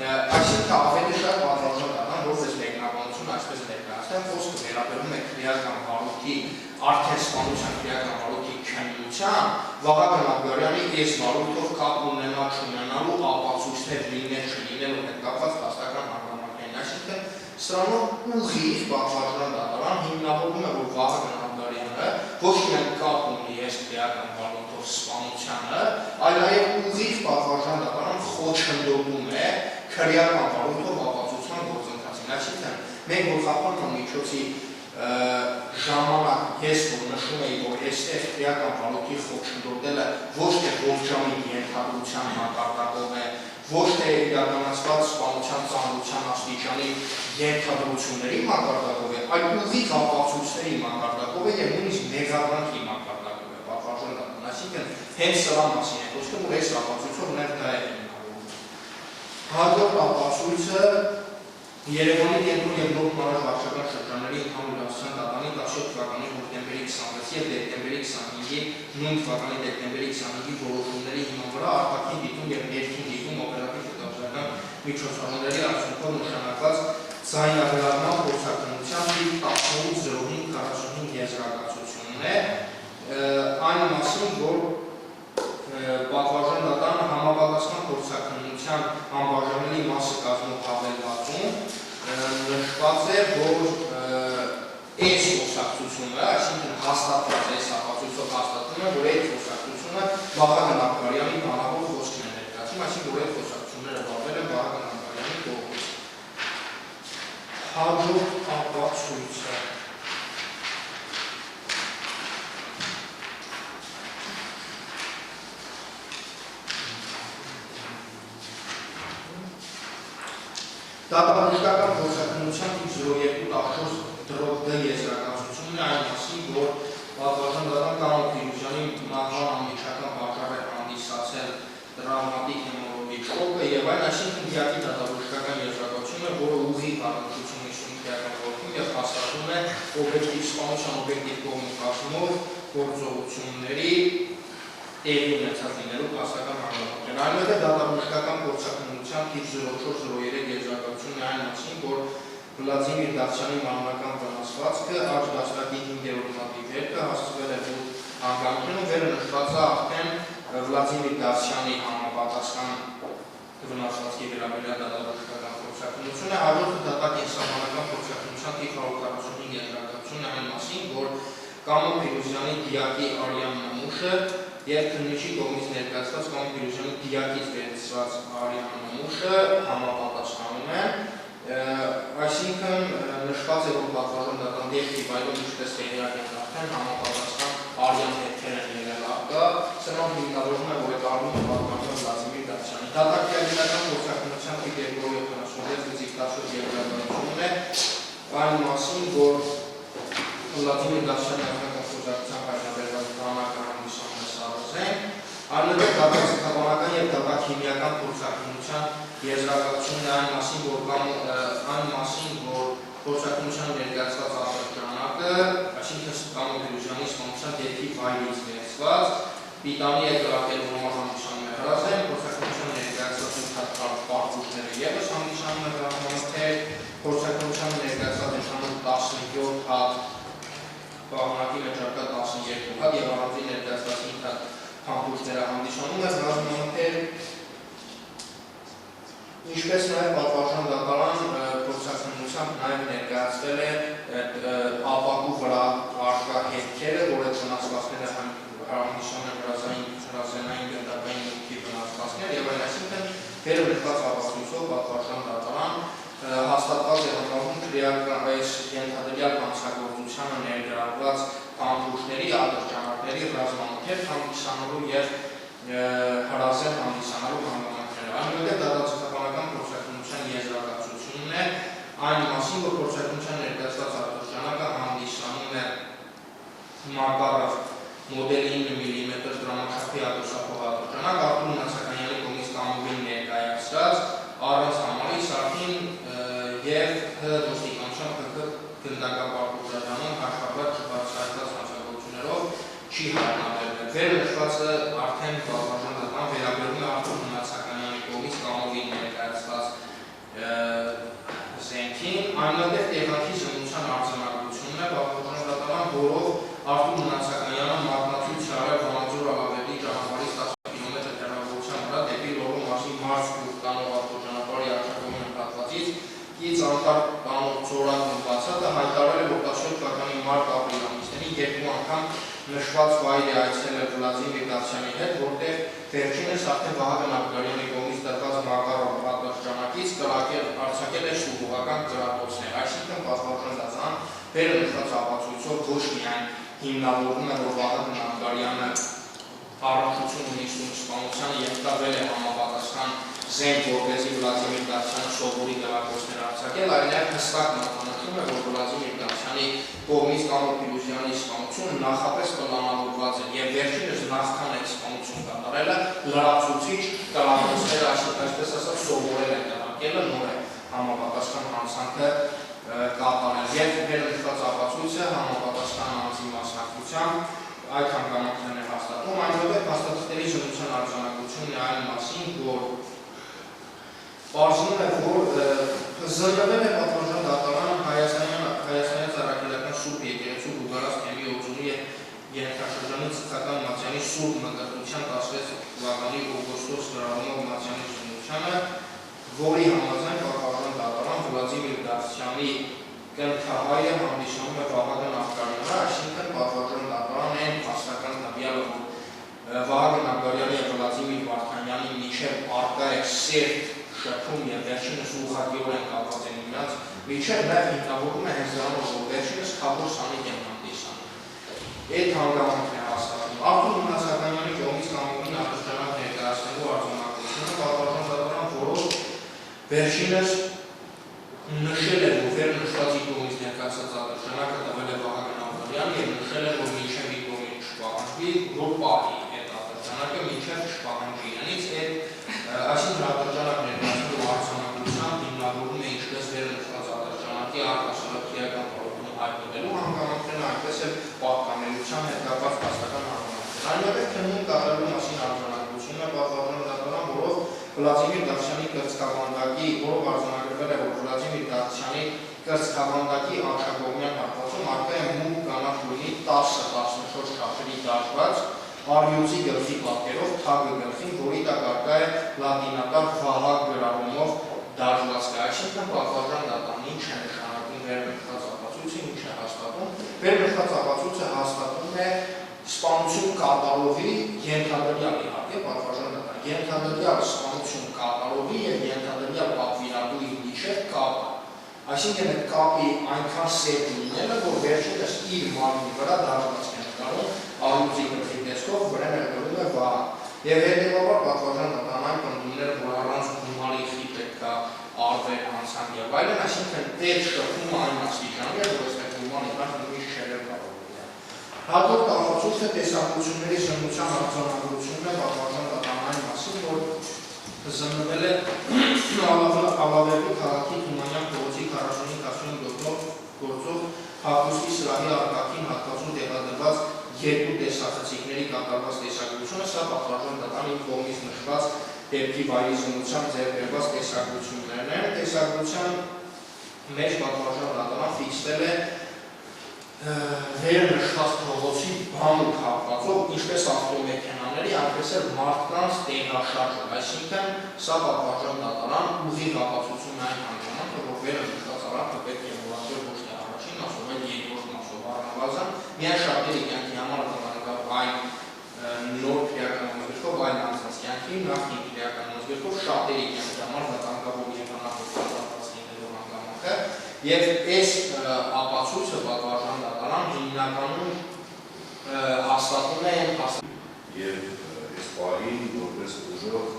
Speaker 2: այսինքն ավելի շատ պատվարժան դատարան, որպես մեկնաբանություն այսպես ներկայացնել, խոսքը վերաբերում է քրեական վարույթի արդեն սպանության քրեական վարույթի քննության, Վահագն Ակբարյանի այս վարույթով կապ ունենալու ապացույցներ լինել չլինելու հետ կապված փաստական հանգամանքներին, այսինքն սրանով ուղիղ պատվարժան դատարան հիմնավորվում է, որ Վահագն Ակբարյանը ոչ միայն կապ ունի այս քրեական վարույթով սպանության պատասխանատվությանը, այլ նաև ուղիղ պատվարժան դատարան խոչընդոտում է քրեական բարույթով ապացուցման գործընթացին։ Այսինքն, մենք գործակալման միջոցի ժամանակ ես որ նշում էի, որ այստեղ քրեական բարույթի խոչընդոտելը ոչ թե ողջամի ենթադրության մակարդակով է, ոչ թե իրականացված սպանության ծանրության աստիճանի ենթադրությունների մակարդակով է, այլ ուղիղ ապացույցների մակարդակով է եւ նույնիսկ մեղադրանքի մակարդակով է պատվարժան դատարան։ Այսինքն հենց սրա մասին է խոսքը, որ այս ապացույցով նաև դա է հիմնավորվում։ Հաջորդ ապացույցը Երևանի կենտրոն եւ Նոր Մարաշ վարչական շրջանների ընդհանուր դասության դատարանի 17 թվականի հոկտեմբերի 26 եւ դեկտեմբերի 25-ի նույն թվականի դեկտեմբերի 25-ի որոշումների հիման վրա արտաքին դիտում եւ ներքին դիտում օպերատիվ հետազոտական միջոցառումների արդյունքով նշանակված ձայնագրական փորձարկումության տիպ 180545 եզրակացությունն է այն մասին, որ պատվարժան դատարանը համապատասխան փորձարկումության անբաժանելի մասը կազմող հավելվածում նշված է, որ այս խոսակցությունը, այսինքն հաստատված այս ապացույցով հաստատվում է, որ այս խոսակցությունը Վահագն Աբգարյանի բանավոր խոսքն է ներկայացնում, այսինքն որ այս խոսակցությունները վարվել են Վահագն Աբգարյանի կողմից։ Հաջորդ ապացույցը Դատաբժշկական փորձարկումության տիպ 0214-D եզրակացությունն է այն մասին, որ պատվարժան դատարան Կանոն Փիրուզյանի մահվան անմիջական պատճառ է հանդիսացել տրավմատիկ հեմորոիդի շոկը եւ այն, այսինքն դիակի դատաբժշկական եզրակացությունը, որը ուղիղ առնչություն ունի քրեական ոլորտում եւ հաստատում է օբյեկտիվ սպանության օբյեկտիվ կողմի կազմող գործողությունների տեղի ունեցած լինելու հասարակական հանրապետության։ Այնուհետև դատաբժշկական փորձարկումության տիպ 0403 եզրակացությունն է այն մասին, որ Վլադիմիր Դավթյանի մանրական վնասվածքը աջ դաստակի 5-րդ մատի վերքը հասցվել է բուր հանգամանքին ու վերը նշված է արդեն Վլադիմիր Դավթյանի համապատասխան վնասվածքի վերաբերյալ դատաբժշկական փորձարկումությունը, հաջորդը դատակենսաբանական փորձարկումության տիպ 145 եզրակացությունն է այն մասին, որ Կանոն Փիրուզյանի դիակի արյան նմուշը եւ քննիչի կողմից ներկայացված Կանոն Փիրուզյանի դիակից վերցված արյան նմուշը համապատասխանում են, այսինքն նշված է, որ պատվարժան դատարան դեպքի վայրում ինչպես տեղյակ են արդեն համապատասխան արյան հետքեր են եղել առկա, սրանով հիմնավորվում է, որ այդ առնում պատվարժան Վլադիմիր Դավթյանի։ Դատակերգական փորձարկումության տիպ 276 գծիկ 17 եզրակացությունն է այն մասին, որ Վլադիմիր Դավթյանի արտաքոստական հայտնաբերված բանական հանդիսանում է Սարոզեն, այլևս դատակենսաբանական եւ դատաքիմիական փորձարկումության եզրակացությունն է այն մասին, որ փորձարկումության ներկայացված արտադրանակը, այսինքն Կանոն Փիրուզյանի սպանության դեպքի վայրից վերցված, պիտանի է կրակել որոշ հանդիսանում է հրազեն, փորձարկումության ներկայացված պարտուշները ևս հանդիսանում է հրազենը, փորձարկումության ներկայացված ընդհանուր 17 հատ բաղանակի մեջ առկա 12 հատ եւ առանձին ներկայացված 5 հատ փամփուշտները հանդիսանում է հրազենը, ինչպես նաև պատվարժան դատարան փորձարկումությամբ նաև ներկայացվել է ապակու վրա առկա հետքերը, որ այդ վնասվածքները հանդիսանում են հրազենային գնդակային մուտքի վնասվածքներ եւ այլն, այսինքն վերը նշված ապացույցով պատվարժան դատարան հաստատված է համարվում քրեական այս ենթադրյալ հանցագործությանը ներգրավված փամփուշտների ատրճանակների ռազմամթերք հանդիսանալու եւ հրազեն հանդիսանալու հանգամանքները։ Այնուհետև դատացիքաբանական փորձարկումության եզրակացությունն է այն մասին, որ փորձարկումության ներկայացված ատրճանակը հանդիսանում է մակարով մոդելի 9 մմ դրամաչափի ատոսափող ատրճանակ, Արտուր Նացականյանի կողմից կամովին ներկայացված առանց համարի սարքին եւ ոստիկանության գնդակապարտուժանում հաշվառված չբացահայտված հանցագործություններով չի հայտնաբերվել։ Վերը նշվածը արդեն պատվարժան դատարան վերաբերում է Արտուր Նացականյանի կողմից կամովին ներկայացված զենքին, այնուհետև տեղանքի զննության արձանագրությունն է պատվարժան դատարան, որով Արտուր Նացականյանը մատնացույց է արել Վանաձոր Ալավերդի ճանապարհից 10 կիլոմետր հեռավորության վրա դեպի Լոռու մարզի Մարզ-Գյուղ տանող ավտոճանապարհի արտաքոյուն հատվածից կից անտառ տանող ծորակն ու բացատը հայտարարել է, որ 17 թվականի մարտ-ապրիլ ամիսների երկու անգամ նշված վայր է այցելել Վլադիմիր Դավթյանի հետ, որտեղ վերջինս արդեն Վահագն Աբգարյանի կողմից տրված Մագարով պատվաստանակից արձակել է սուբողական կրատոցներ, այսինքն պատվաստանական վերը նշված ապացույցով ոչ միայն հիմնավորում է, որ Վահագն Աբգարյանը առողջություն ունի սպանությանը եւ տվել է համապատասխան զենք, որպեսզի Վլադիմիր Դավթյանը սովորի կրատոցներ արձակել, այլ նաև հստակ մատնանշում է, որ Վլադիմիր Դավթյանի կողմից Կամո Փիրուզյանի սպանությունը նախապես պլանավորված է եւ վերջինս նախքան այդ սպանություն կատարելը լրացուցիչ կրատոցներ, այսպես ասած, սովորել է կրակելը, նոր է համապատասխան հանցանքը կատարել եւ վերնշված ապացույցը համապատասխան անձի մասնակցությամբ այդ հանգամանքներն է հաստատում, այնուհետև փաստաթղթերի զննության արձանագրությունն է այն մասին, որ պարզվում է, որ զննվել է պատվաստան դատարան Հայաստանի Ծառայական Սուրբ Եկեղեցու Բուգարաց թեմի օծունի ենթաշրջանի ծխական Մատյանի Սուրբ Մկրտության 16 թվականի օգոստոս գրառումով Մատյանի զննությանը, որի համաձայն պատվաստան դատարան Վլադիմիր Դավթյանի կնքահայրը հանդիսանում է Վահագն Աբգարյանը, այսինքն պատվաստան դատարան այն փաստական տվյալը, որ Վահագն Աբգարյանի եւ Վլադիմիր Վարդանյանի միջև առկա է սերտ շփում եւ վերջինս ուղղակիորեն կապված են իրենց միջև նաեւ հիմնավորում է հենց դրանով, որ վերջինս Խաբոր Սանիկ են հանդիսանում։ Այդ հանգամանքն է հաստատում։ Արտուր Մնացականյանի կողմից կամողին առճանակ ներկայացնելու արձանագրությունը պատվաստան դատարան, որով վերջինս նշել է, որ վերնշվածի կողմից ներկայացած առճանակը տվել է Վահագն Աբգարյանը եւ նշել է, որ մինչեւ իր կողմից չպահանջվի, որ պահի այդ առճանակը մինչեւ չպահանջի իրենից այսինքն առճանակ ներկայացնելու արձանագրությամբ հիմնավորում է ինչպես վերնշված առճանակի արտասահմանյան պարագայում հայտնվելու հանգամանքներն, այնպես էլ պահպանելիության հետ կապված փաստական հանգամանքներ։ Այնուհետև քննում կատարելու մասին արձանագրությունն է պատվաստան դատարան, որով Վլադիմիր Դավթյանի կրծքավանդակի, որով արձանագրվել է, որ Վլադիմիր Դավթյանի կրծքավանդակի անշակողմյան հատվածում առկա է մուգ կանաչ գույնի 10-14 չափերի դաշված արյուծի գլխի պատկերով թագը գլխին, որի տակ առկա է լատինական Վահագ գրառումով դաշվածքը, այսինքն պատվաստան դատարանը ինչ է նշանակում վերնշված ապացույցը, ինչ է հաստատում։ Վերնշված ապացույցը հաստատում է սպանություն կատարողի ենթադրյալ իհարկե պատվաստան դատարան ենթադրյալ սպանություն կատարողի եւ ենթադրյալ պատվիրատուի միջեւ կապը, այսինքն այդ կապի այնքան սերտ լինելը, որ վերջինս իր մարմնի վրա դաշվածք է նկարում արյուծի գլխի տեսքով, վրան գրում է Վահագ։ Եվ հետևաբար պատվաստան դատարան պնդումները, որ առանց գումարի խի պետք է արվեր հանցանք եւ այլն, այսինքն այդ շփումը այն աստիճանի է, որ այստեղ գումարի բան ուրիշ չէր կարող լինել։ Հաջորդ ապացույցը տեսակցությունների զննության արձանագրությունն է պատվաստան դատարան այն մասին, որ զննվել է Ալավերդի քաղաքի Թումանյան փողոցի 45-15 գործող Հակոստի սրահի արկածին հատվածում տեղադրված երկու տեսախցիկների կատարված տեսագրությունը, սա պատվաստան դատարանի կողմից նշված դեպքի վայրի զննությամբ ձեռք բերված տեսագրություններն են։ Տեսագրության մեջ պատվաստան դատարանը ֆիքսել է վերնշված փողոցի բամուկ հատվածով ինչպես ավտոմեքենաների, այնպես էլ մարդկանց տեղաշարժը, այսինքն սա պատվաստան դատարան ուղիղ ապացուցում է այն հանգամանքը, որ վերնշված առարկը պետք է մոռացվել ոչ թե առաջին մասով, այլ երկրորդ մասով առնվազն, միայն շատերի կյանքի համար կատարակապ այն նոր քրեական անձգրքով, այլ անձնած կյանքի նախին քրեական անձգրքով շատերի կյանքի համար վտանգավոր եղանակով կատարված լինելու հանգամանքը, եւ այս ապացույցը պատվաստան դատարան հիմնականում հաստատում է
Speaker 5: եւ այս պահին որպես ուժով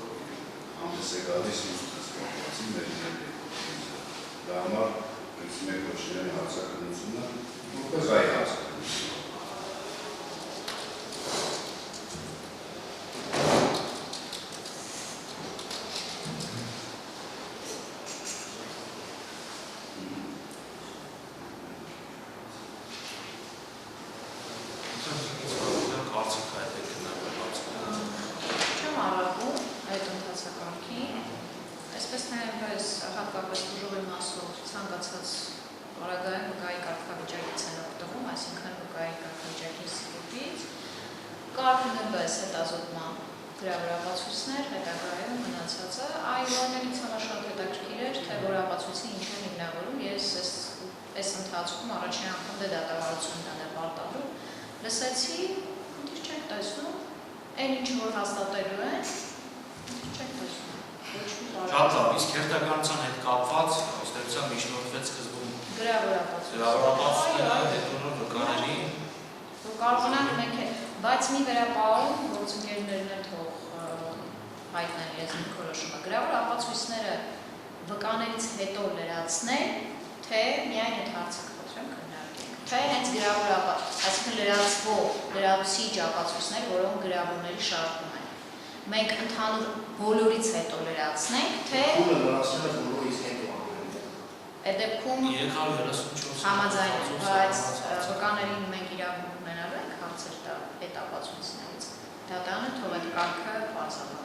Speaker 5: հանդես է գալիս ուսուցիչի մեր ներկայացումը։ Դա համար ուսուցիչ կոչների հարցակնությունը որպես այ հարցակնություն։
Speaker 4: Գրավորապացույցներ, հետագայում մնացածը, այլոներից համաշատ հետաքրքիր էր, թե որ ապացույցը ինչ է հիմնավորում, ես այս ընթացքում առաջին անգամ դատավարությունն է պարտադրում, լսեցի, խնդիր չեք տեսնում, այն ինչ որ հաստատելու են, չեք տեսնում, ոչ մի
Speaker 1: Շատ
Speaker 4: տարի։
Speaker 1: լավ, իսկ հերթականության հետ կապված ըստեյության միջնորդվեց սկզբում
Speaker 4: Գրավորապացույց։
Speaker 1: հետո նոր վկաների
Speaker 4: Դու կարողանանք մենք բայց մի վերապահում, գործընկերներն են թող հայտնեն ես մի որոշումը։ Գրավոր ապացույցները վկաներից հետո լրացնել, թե միայն այդ հարցը կխնդրեմ քննարկենք։ Թե հենց գրավոր այսինքն լրացուցիչ ապացույցներ, որոնք գրավորների շարքում են։ Մենք ընդհանուր բոլորից հետո լրացնենք, թե
Speaker 2: լրացնելը բոլորից հետո
Speaker 4: այդ դեպքում
Speaker 1: 334
Speaker 4: համաձայն, բայց վկաներին մենք իրավունք ունենալու ենք հարցեր տալ այդ ապացույցներից։ Դատարանը թող այդ կարգը բացառի։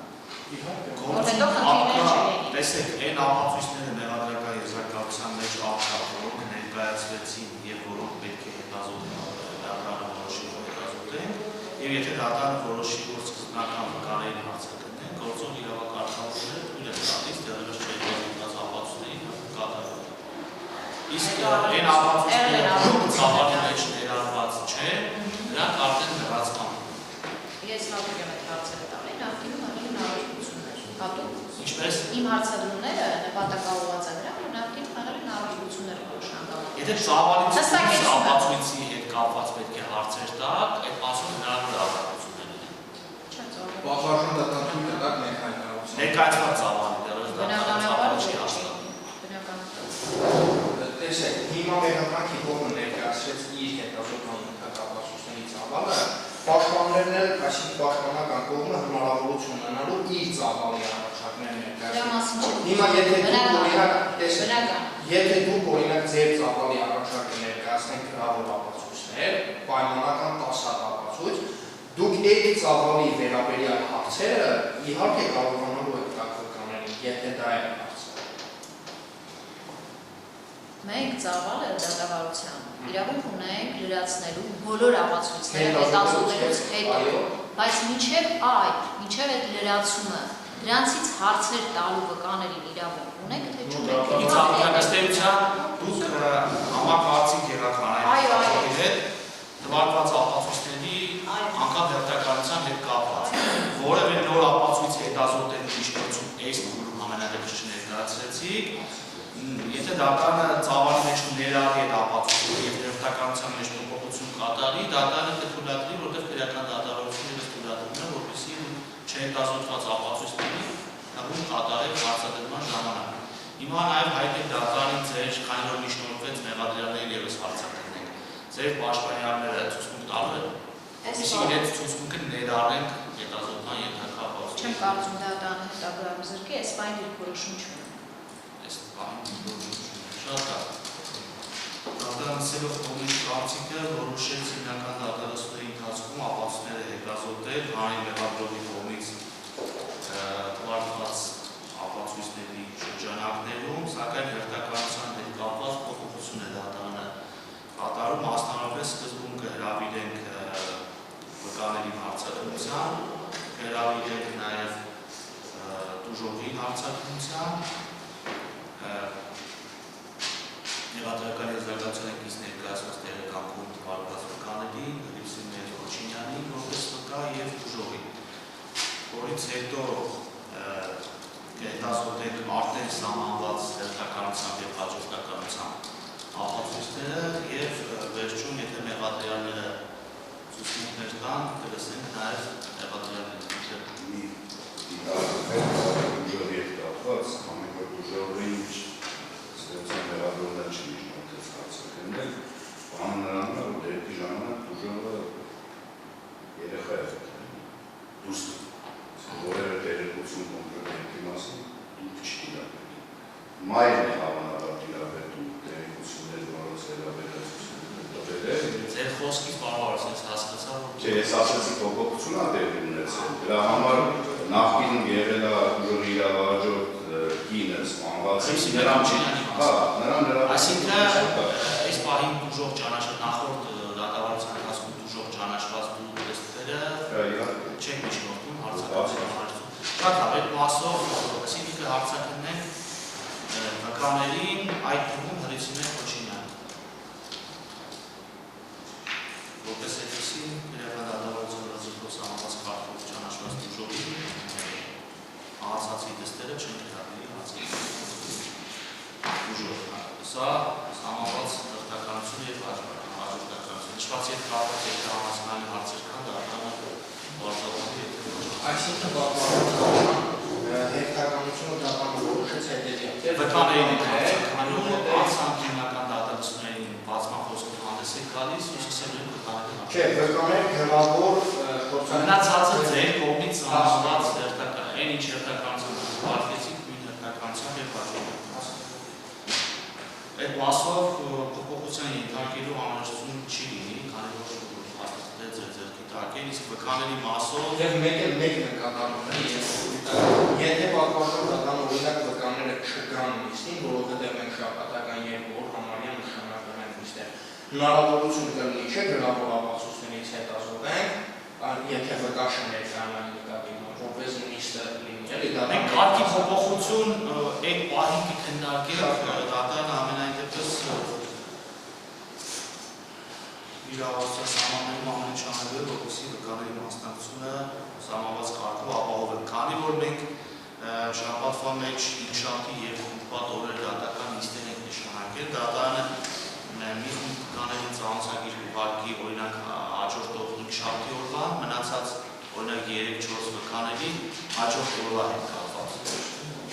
Speaker 1: Տեսեք, այն ապացույցները մեղադրական եզրակացության մեջ ապկա, որոնք ներկայացվեցին եւ որոնք պետք է հետազոտեն, դատարանը որոշի որ հետազոտեն, եւ եթե դատարանը որոշի որ սկզբնական վկաների հարցը կնեն, գործող իրավակարգավորները թույլ են տալիս դեռևս չհետազոտված ապացույցների կատարել։ Իսկ այն ապացույցները, որոնք ցավալի մեջ ներառված չեն, դրանք արդեն լրացման։
Speaker 4: Ես հատուկ եմ այդ հարցերը տալի, նախկինում անում հնարավորություններ։ Հատուկ։
Speaker 1: Ինչպես
Speaker 4: Իմ հարցադրումները նպատակաուղղված են նրան, որ նախկինում անում հնարավորություններ որոշանալու։
Speaker 1: եթե ծավալից ապացույցի հետ կապված պետք է հարցեր տակ, այդ մասում հնարավոր ապացույցներ են։
Speaker 4: Չէ, ծավալ։
Speaker 2: Բավարար դատանքին կտակ ներկայացնում։
Speaker 1: Ներկայացված ծավալի դեռևս
Speaker 4: Բնականաբար
Speaker 1: չի
Speaker 4: չի
Speaker 1: հաստատ։
Speaker 4: Բնականաբար։
Speaker 2: Տեսեք, հիմա մեղադրանքի կողմը ներկայացրեց իր հետազոտման ապացույցների ծավալը, պաշտպաններն էլ, այսինքն պաշտպանական կողմը հնարավորություն ունենալու իր ծավալի առաջարկներ
Speaker 4: Դրա մասին
Speaker 2: ներկայացնել։
Speaker 4: չի։
Speaker 2: Հիմա եթե դուք օրինակ, տեսեք,
Speaker 4: Բնական։
Speaker 2: եթե դուք օրինակ ձեր ծավալի առաջարկը ներկայացնեք գրավոր ապացույցներ, պայմանական 10 հատ ապացույց, դուք այդ ծավալի վերաբերյալ հարցերը իհարկե կարողանալու եք տալ վկաներին, եթե դա է հարցը։
Speaker 4: Մենք ծավալը դատավարության իրավունք ունենք լրացնելու բոլոր ապացույցները հետազոտելուց հետո, բայց մինչև այդ լրացումը դրանցից հարցեր տալու վկաներին իրավունք ունենք, թե չունենք։
Speaker 1: Ըստեյության դուք համակարգիչ եղաք հանրային հետ թվարկված ապացույցների անգամ հերթականության հետ կապված, որևէ նոր ապացույց հետազոտելու իշխանություն այս փուլում ամենադեպս չներկայացրեցիք, եթե դատարանը ծավալի մեջ ներառի այդ ապացույցը եւ հերթականության մեջ փոփոխություն կատարի, դատարանը կթույլատրի, որտեղ քրեական դատարանությունը թույլատրում է, որպեսզի չհետազոտված ապացույցների հղում կատարել հարցադրման ժամանակ։ Հիմա նաեւ հայտնի դատարանի ձեր, քանի որ միջնորդվեց մեղադրյալների ևս հարցադրենք, ձեր պաշտպանյալները ցուցմունք տալու են։ Այսինքն այդ ցուցմունքը ներառենք հետազոտման ենթակա ապացույց։
Speaker 4: Չեմ կարծում դատարանը հետագայում զրկի, այս բանը դիրքորոշում չունի։
Speaker 1: Այս բանը շատ լավ։ Դատարանցելով կողմից կարծիքը որոշեց հիմնական դատարանների ընթացքում ապացույցները հետազոտել հանրային մեղադրողի կողմից թվարկված ապացույցների շրջանակներում, սակայն հերթականության հետ կապված փոփոխություն է դատարանը կատարում, մասնավորապես սկզբում կհրավիրենք վկաների հարցադրության, կհրավիրենք նաև տուժողի հարցադրության, Մեղադրական եզրակացության եկից ներկայացված տեղեկանքում թվարկված վկաների, Գրիգորի Քոչինյանի, որպես վկա եւ տուժողի, որից հետո կհետազոտենք արդեն սահմանված հերթականությամբ եւ հաջորդականությամբ ապացույցները եւ վերջում, եթե մեղադրյալները ցուցմունքներ տան, կլսենք նաեւ մեղադրյալների
Speaker 5: Ուժովի հետ կապված, ամեն որ ուժովի ստեղծան մեղադրողներ չի միջնորդեց հարցակրնել, բանը նրանն է, որ դեպի ժամանակ ուժովը երեխա է դուրս որևէ տեղեկություն կոնկրետ դեպքի մասին դուք չտիրապետում։ Մայրն է հավանաբար տիրապետում տեղեկություններ, որոնց վերաբերյալությունները տվել է։
Speaker 1: Ձեր խոսքից բանվարս ես հասկացա, որ
Speaker 5: Չէ, ես ասացի փոփոխություն ա տեղի ունեցել։ Դրա համար նախկինում եղել է ուժովի իրավահաջորդ կինը սպանված։
Speaker 1: նրան չինանի
Speaker 5: Նրան
Speaker 1: Այսինքն այս պահին դուժող ճանաչված նախորդ դատավարության ընթացքում դուժող ճանաչված դուրսերը չեն միջնորդում հարցակցության հարցում։ Շատ լավ, այդ մասով այսինքն հարցակնենք վկաներին, այդ թվում Հրիսիմե Քոչինյան։ Որպես այդպեսին ուժով։ Սա համաված հաղթականություն եւ հաջողականություն։ Նշված եւ կապված համասնային հարցեր կան, դա
Speaker 2: Այսինքն պատմական հերթականությունը դատանը որոշեց հետևյալ։
Speaker 1: Վկաներին քանում անցանք հիմնական դատություններին բացման խոսքով հանդես է գալիս ու սկսել են վկաներին։
Speaker 2: Չէ, վկաներ գլավոր
Speaker 1: մնացածը ձեր կողմից համաված հերթական, այն ինչ հերթականություն պատկեցիք նույն հերթականությամբ եւ հաջողականությամբ։ Այդ մասով փոփոխության ենթարկելու անհրաժեշտություն չի լինի, քանի որ հաստատել ձեր ձեռքի տակ են, իսկ վկաների մասով
Speaker 2: եւ մեկն կատարում է եթե պատմական դատան օրինակ վկաները չկան նիստին, որովհետեւ մենք շաբաթական երկու օր համարյա նշանակում ենք նիստեր։ Հնարավորություն կլինի չէ գրավոր ապացույցներից հետազոտենք, եթե վկա շներկանան նկատի որպես նիստը լինի, էլի դա
Speaker 1: մենք կարգի փոփոխություն այդ պահին կքննարկենք, դատան ամենայն դեպս իրավասության սահմաններում ամեն ինչ անելու, որպեսզի վկաների մասնակցությունը սահմանված կարգով ապահովենք, քանի որ մենք շաբաթվա մեջ 5 եւ 5 օրեր դատական նիստեր ենք նշանակել, դատանը մի խումբ վկաների ծանոթագիր ուղարկի օրինակ հաջորդող 5 օրվա, մնացած օրինակ 3-4 վկաների հաջորդ օրվա հետ կապված,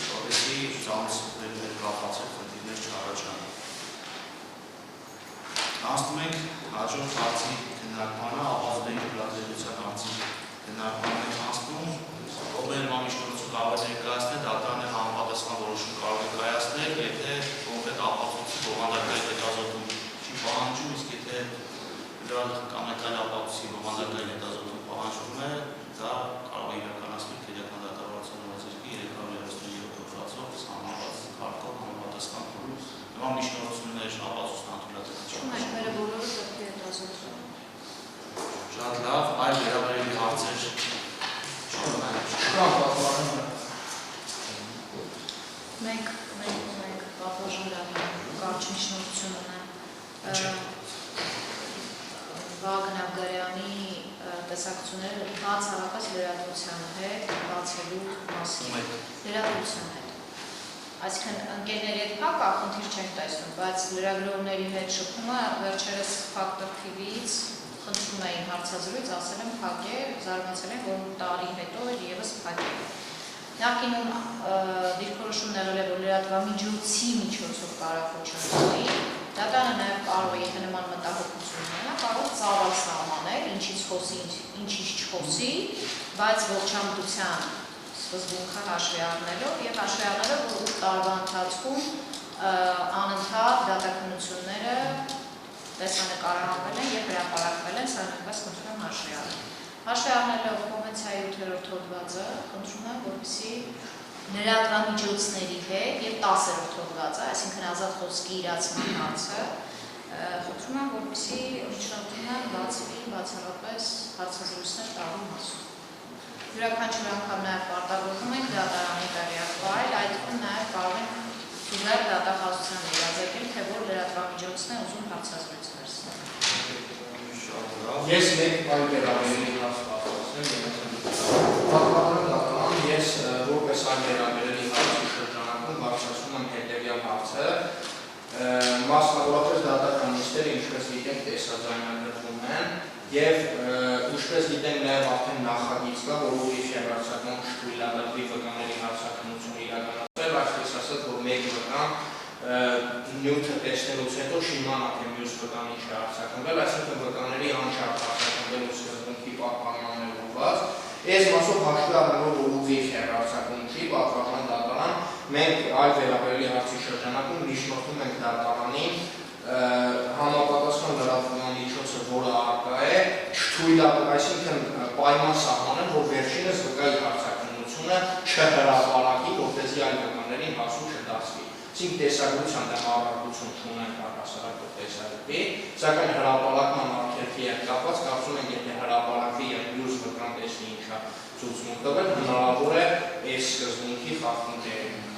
Speaker 1: որպեսզի ծանոթություններ կապված խնդիրներ չառաջանան։ Անցնում ենք հաջորդ հարցի քննարկմանը, ապահովների թույլատրելիության հարցի քննարկմանը ենք անցնում, ողբերգ մամիշնորություն կարող է ներկայացնել, դատանը համապատասխան որոշում կարող է կայացնել, եթե կոնկրետ ապացույցի բովանդակային հետազոտում չի պահանջում, իսկ եթե կամ այլ ապացույցի բովանդակային հետազոտում պահանջվում է, դա կարող է իրականացնել քրեական դատավարության օրենսգրքի 337 հոդվածով սահմանված կարգով համապատասխան մամիշնորություններ ապացույցն
Speaker 4: Մերը բոլորը պետք է հետազոտվեն։
Speaker 1: Շատ լավ, այլ վերաբերելի հարցեր
Speaker 4: Մենք ունենք պատվաժանական կարճ միջնորդություն ունեն Վագն Աբգարյանի տեսակցությունները բացառապես լրատվության հետ բացելու մասին լրատվության հետ Այսինքն ընկերների հետ փակա խնդիր չենք տեսնում, բայց լրագրողների հետ շփումը վերջերս Factor TV-ից խնդրում էին հարցազրույց, ասել եմ փակել, զարմացել են, որ տարի հետո եւս փակել։ Նախկինում դիրքորոշումն եղել է, որ լրատվամիջոցի միջոցով կարող ոչնչի, դատանը նաեւ կարող է, եթե նման մտահոգություն ունենա, կարող ծավալ սահմանել, ինչից խոսի, ինչից չխոսի, բայց ողջամտության սկզբունքը հաշվի առնելով եւ հաշվի առնելով, որ 8 տարվա ընթացքում անընդհատ դատաքննությունները տեսանկարահանվել են եւ հրապարակվել են, սա նույնպես խնդրում եմ հաշվի առնել։ Հաշվի առնելով Կոնվենցիայի 8-րդ հոդվածը, խնդրում եմ, որպեսզի լրատվամիջոցների հետ եւ 10-րդ հոդվածը, այսինքն ազատ խոսքի իրացման հարցը, խնդրում եմ, որպեսզի միջնորդումը բացվի բացառապես հարցազրույցներ տալու մասում։ Յուրաքանչյուր անգամ նաև պարտավորվում ենք դատարանի տեղյակ վայր, այդ թվում նաև կարող ենք դուներ դատախազության իրազեկել, թե որ լրատվամիջոցն է ուզում հարցազրույց վերցնել։
Speaker 2: Ես մեկ այլ վերաբերելի հարց պատասխանեմ, պատմական դատարան ես որպես այլ վերաբերելի հարցի շրջանակում բարձրացնում եմ հետևյալ հարցը, մասնավորապես դատական նիստերը ինչպես գիտենք տեսաձայնագրվում են եւ ինչպես գիտենք նաեւ արդեն նախագիծ կա, որ ուրիշ հեռարձակման չթույլատրվի վկաների հարցաքննություն իրականացնել, այսպես ասած, որ մեկ վկան նյութը տեսնելուց հետո չիմանա թե մյուս վկան ինչ է հարցաքննվել, այսինքն վկաների անշարժ հարցաքննվելու սկզբունքի պահպանման է ուղղված։ Այս մասով հաշվի առնելով, որ ուրիշ հեռարձակում չի, պատվական դատարան, մենք այլ վերաբերելի հարցի շրջանակում միջնորդում ենք դատարանին համապատասխան լրատվական միջոցը, որը առկա է, չթույլատրել, այսինքն պայման սահմանել, որ վերջինս վկայի հարցաքննությունը չհրապարակի, որպեսզի այլ վկաներին հասու չդասվի։ Այսինքն տեսագրության դեմ առարկություն չունենք առհասարակ տեսագրի, սակայն հրապարակման արգելքի հետ կապված կարծում ենք, եթե հրապարակվի եւ մյուս վկան տեսնի ինչա ցուցմունք տվել, հնարավոր է այս սկզբունքի խախտում տեղի ունենա։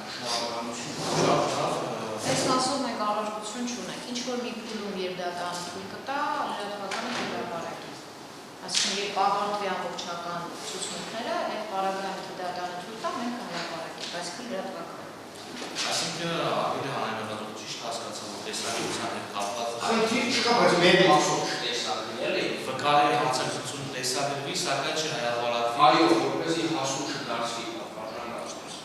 Speaker 4: Այս մասով մենք առարկություն չունենք, ինչ որ մի փուլում երբ դատանը թույլ կտա, լրատվականը հրապարակի։ Այսինքն երբ ավարտվի ամբողջական ցուցմունքները, այդ պարագայում դատանը թույլ տա, մենք հրապարակենք, այսինքն լրատվական։
Speaker 1: Այսինքն ավելի հանրահավաքություն
Speaker 2: չկա, բայց մեր մասով չտեսագրի, էլի։
Speaker 1: վկայի հանցագործություն տեսագրվի, սակայն չհայավարակվի։
Speaker 2: Այո, որպեսզի հասու չդարձվի բաժանվածություն։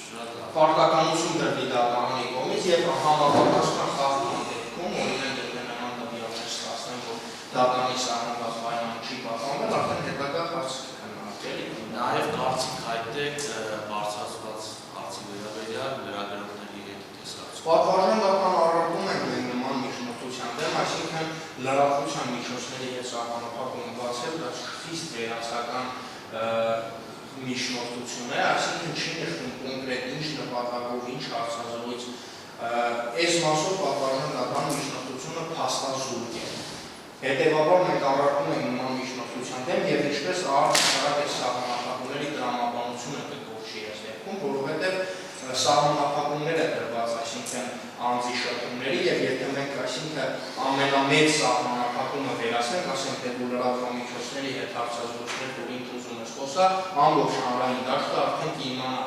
Speaker 1: Շատ լավ։
Speaker 2: Պարտականություն դրվի դատարանի կողմից եւ համապատասխան խախտման դեպքում, օրինակ եթե նման տվյալներ ստացնեն, որ դատարանի սահմանված պայմանը չի պահպանվել, արդեն հետագա հարցը կքննարկել։
Speaker 1: Նաև կարծիք հայտեք բարձրացված հարցի վերաբերյալ լրագրողների հետ տեսակցություն։
Speaker 2: Պատվարժան առարկում ենք մենք նման միջնորդության դեմ, այսինքն լրատվության միջոցների հետ սահմանափակում բացել, դա խիստ վերացական միջնորդություն է, այսինքն չի նշվում կոնկրետ ինչ նպատակով, ինչ հարցազրույց, այս մասով պատվարժան միջնորդությունը փաստազուրկ է։ Հետևաբար մենք առարկում ենք նման միջնորդության դեմ եւ ինչպես այս սահմանափակումների տրամաբանությունը կգործի այս դեպքում, որովհետեւ սահմանափակումները դրված, այսինքն անձի շփումների եւ եթե մենք այսինքն ամենամեծ սահմանափակումը վերացնենք, ասենք թե դու լրատվամիջոցների հետ հարցազրույցներ դու ինձ ուզում ես խոսա, ամբողջ հանրային դաշտը արդեն կիմանա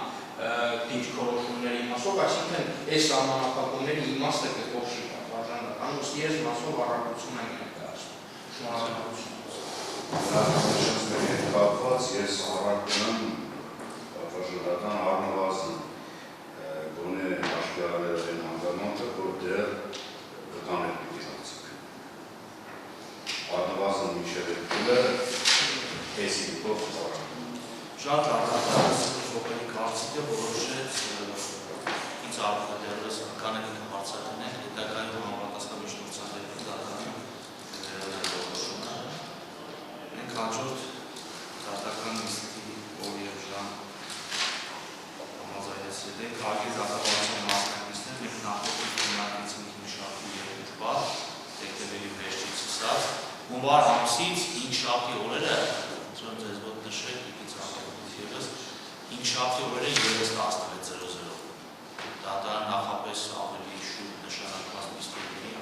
Speaker 2: դիրքորոշումների մասով, այսինքն այս սահմանափակումների իմաստը կգործի պատվարժանական, ուստի ես մասով առարկություն եմ ներկայացնում։ Շնորհակալություն։
Speaker 5: Լրատվամիջոցների հետ կապված ես առարկում եմ պատվարժանական առնվազն գոնե հաշվի առնելով այն հանգամանքը, որ դեռ վկաներ պիտի հարցեք։ Առնվազն մինչև այդ փուլը էսի դուքով առարկում։
Speaker 1: Շատ արդարացած ողբերի կարծիքը որոշեց ինձ արդյունքներս կանենք հարցակներ, հետագայում համապատասխան միջնորդության դեպքում դատարանում վերաբերյալ մենք հաջորդ դատական նիստի օր եւ ժամ համաձայնեցրել քաղաքի դատավարության մասնակիցներ եւ նախորդ քննարկեցինք հինգշաբթի եւ շաբաթ դեկտեմբերի վերջից սկսած հունվար ամսից հինգշաբթի օրերը ուսում ձեզ մոտ նշել ևս հինգշաբթի օրերը ևս 16:00 դատարան նախապես ավելի շուտ նշանակված նիստերի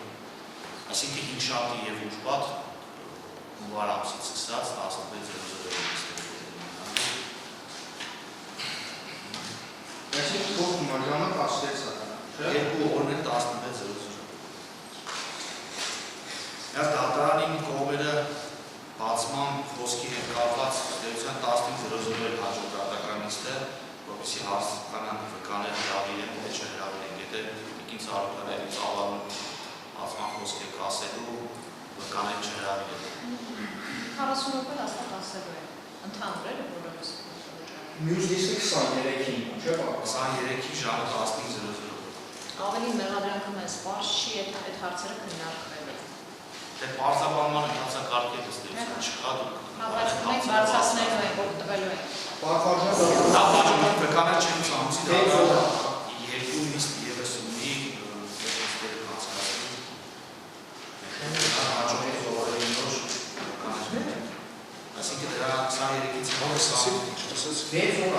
Speaker 1: այսինքն հինգշաբթի եւ ուրբաթ հունվար ամսից սկսած 16:00 նիստերի
Speaker 2: Այսինքն փոխում ժամը 16 է,
Speaker 1: երկու օրն է 16:00 դատարանի կողմերը բացման խոսքի հետ կապված դեպության 15:00 հաջորդ դատական նիստը, որպեսզի հասկանան վկաներ հրավիրեն, թե չհրավիրեն, եթե ինձ հարցաներից ավարում բացման խոսք եք ասելու, վկաներ չհրավիրեն։
Speaker 4: 40 րոպե հաստատ ասելու է, ընդհանուր է բոլորս։
Speaker 2: Մյուս դիսկը 23-ին, չէ՞ բա։
Speaker 1: 23-ի ժամը 15:00
Speaker 4: Ավելի մեղադրանքը մեզ պարզ չի այդ հարցերը քննարկվելու։
Speaker 1: Դե պարզաբանման ընթացակարգի դստեյության չկա դուք։
Speaker 4: Բայց մենք բարձրացնելու ենք, որ տվելու ենք։
Speaker 2: Պատվարժան
Speaker 1: Դա բաժանում վկաներ չեն ծամուցի դատարանը երկու նիստ ևս ունի դեպքերի անցկացնում։ Հաջորդի զորային նոր վկաներ։ Այսինքն դրա 23-ից 20
Speaker 3: Չասես
Speaker 2: 6 օր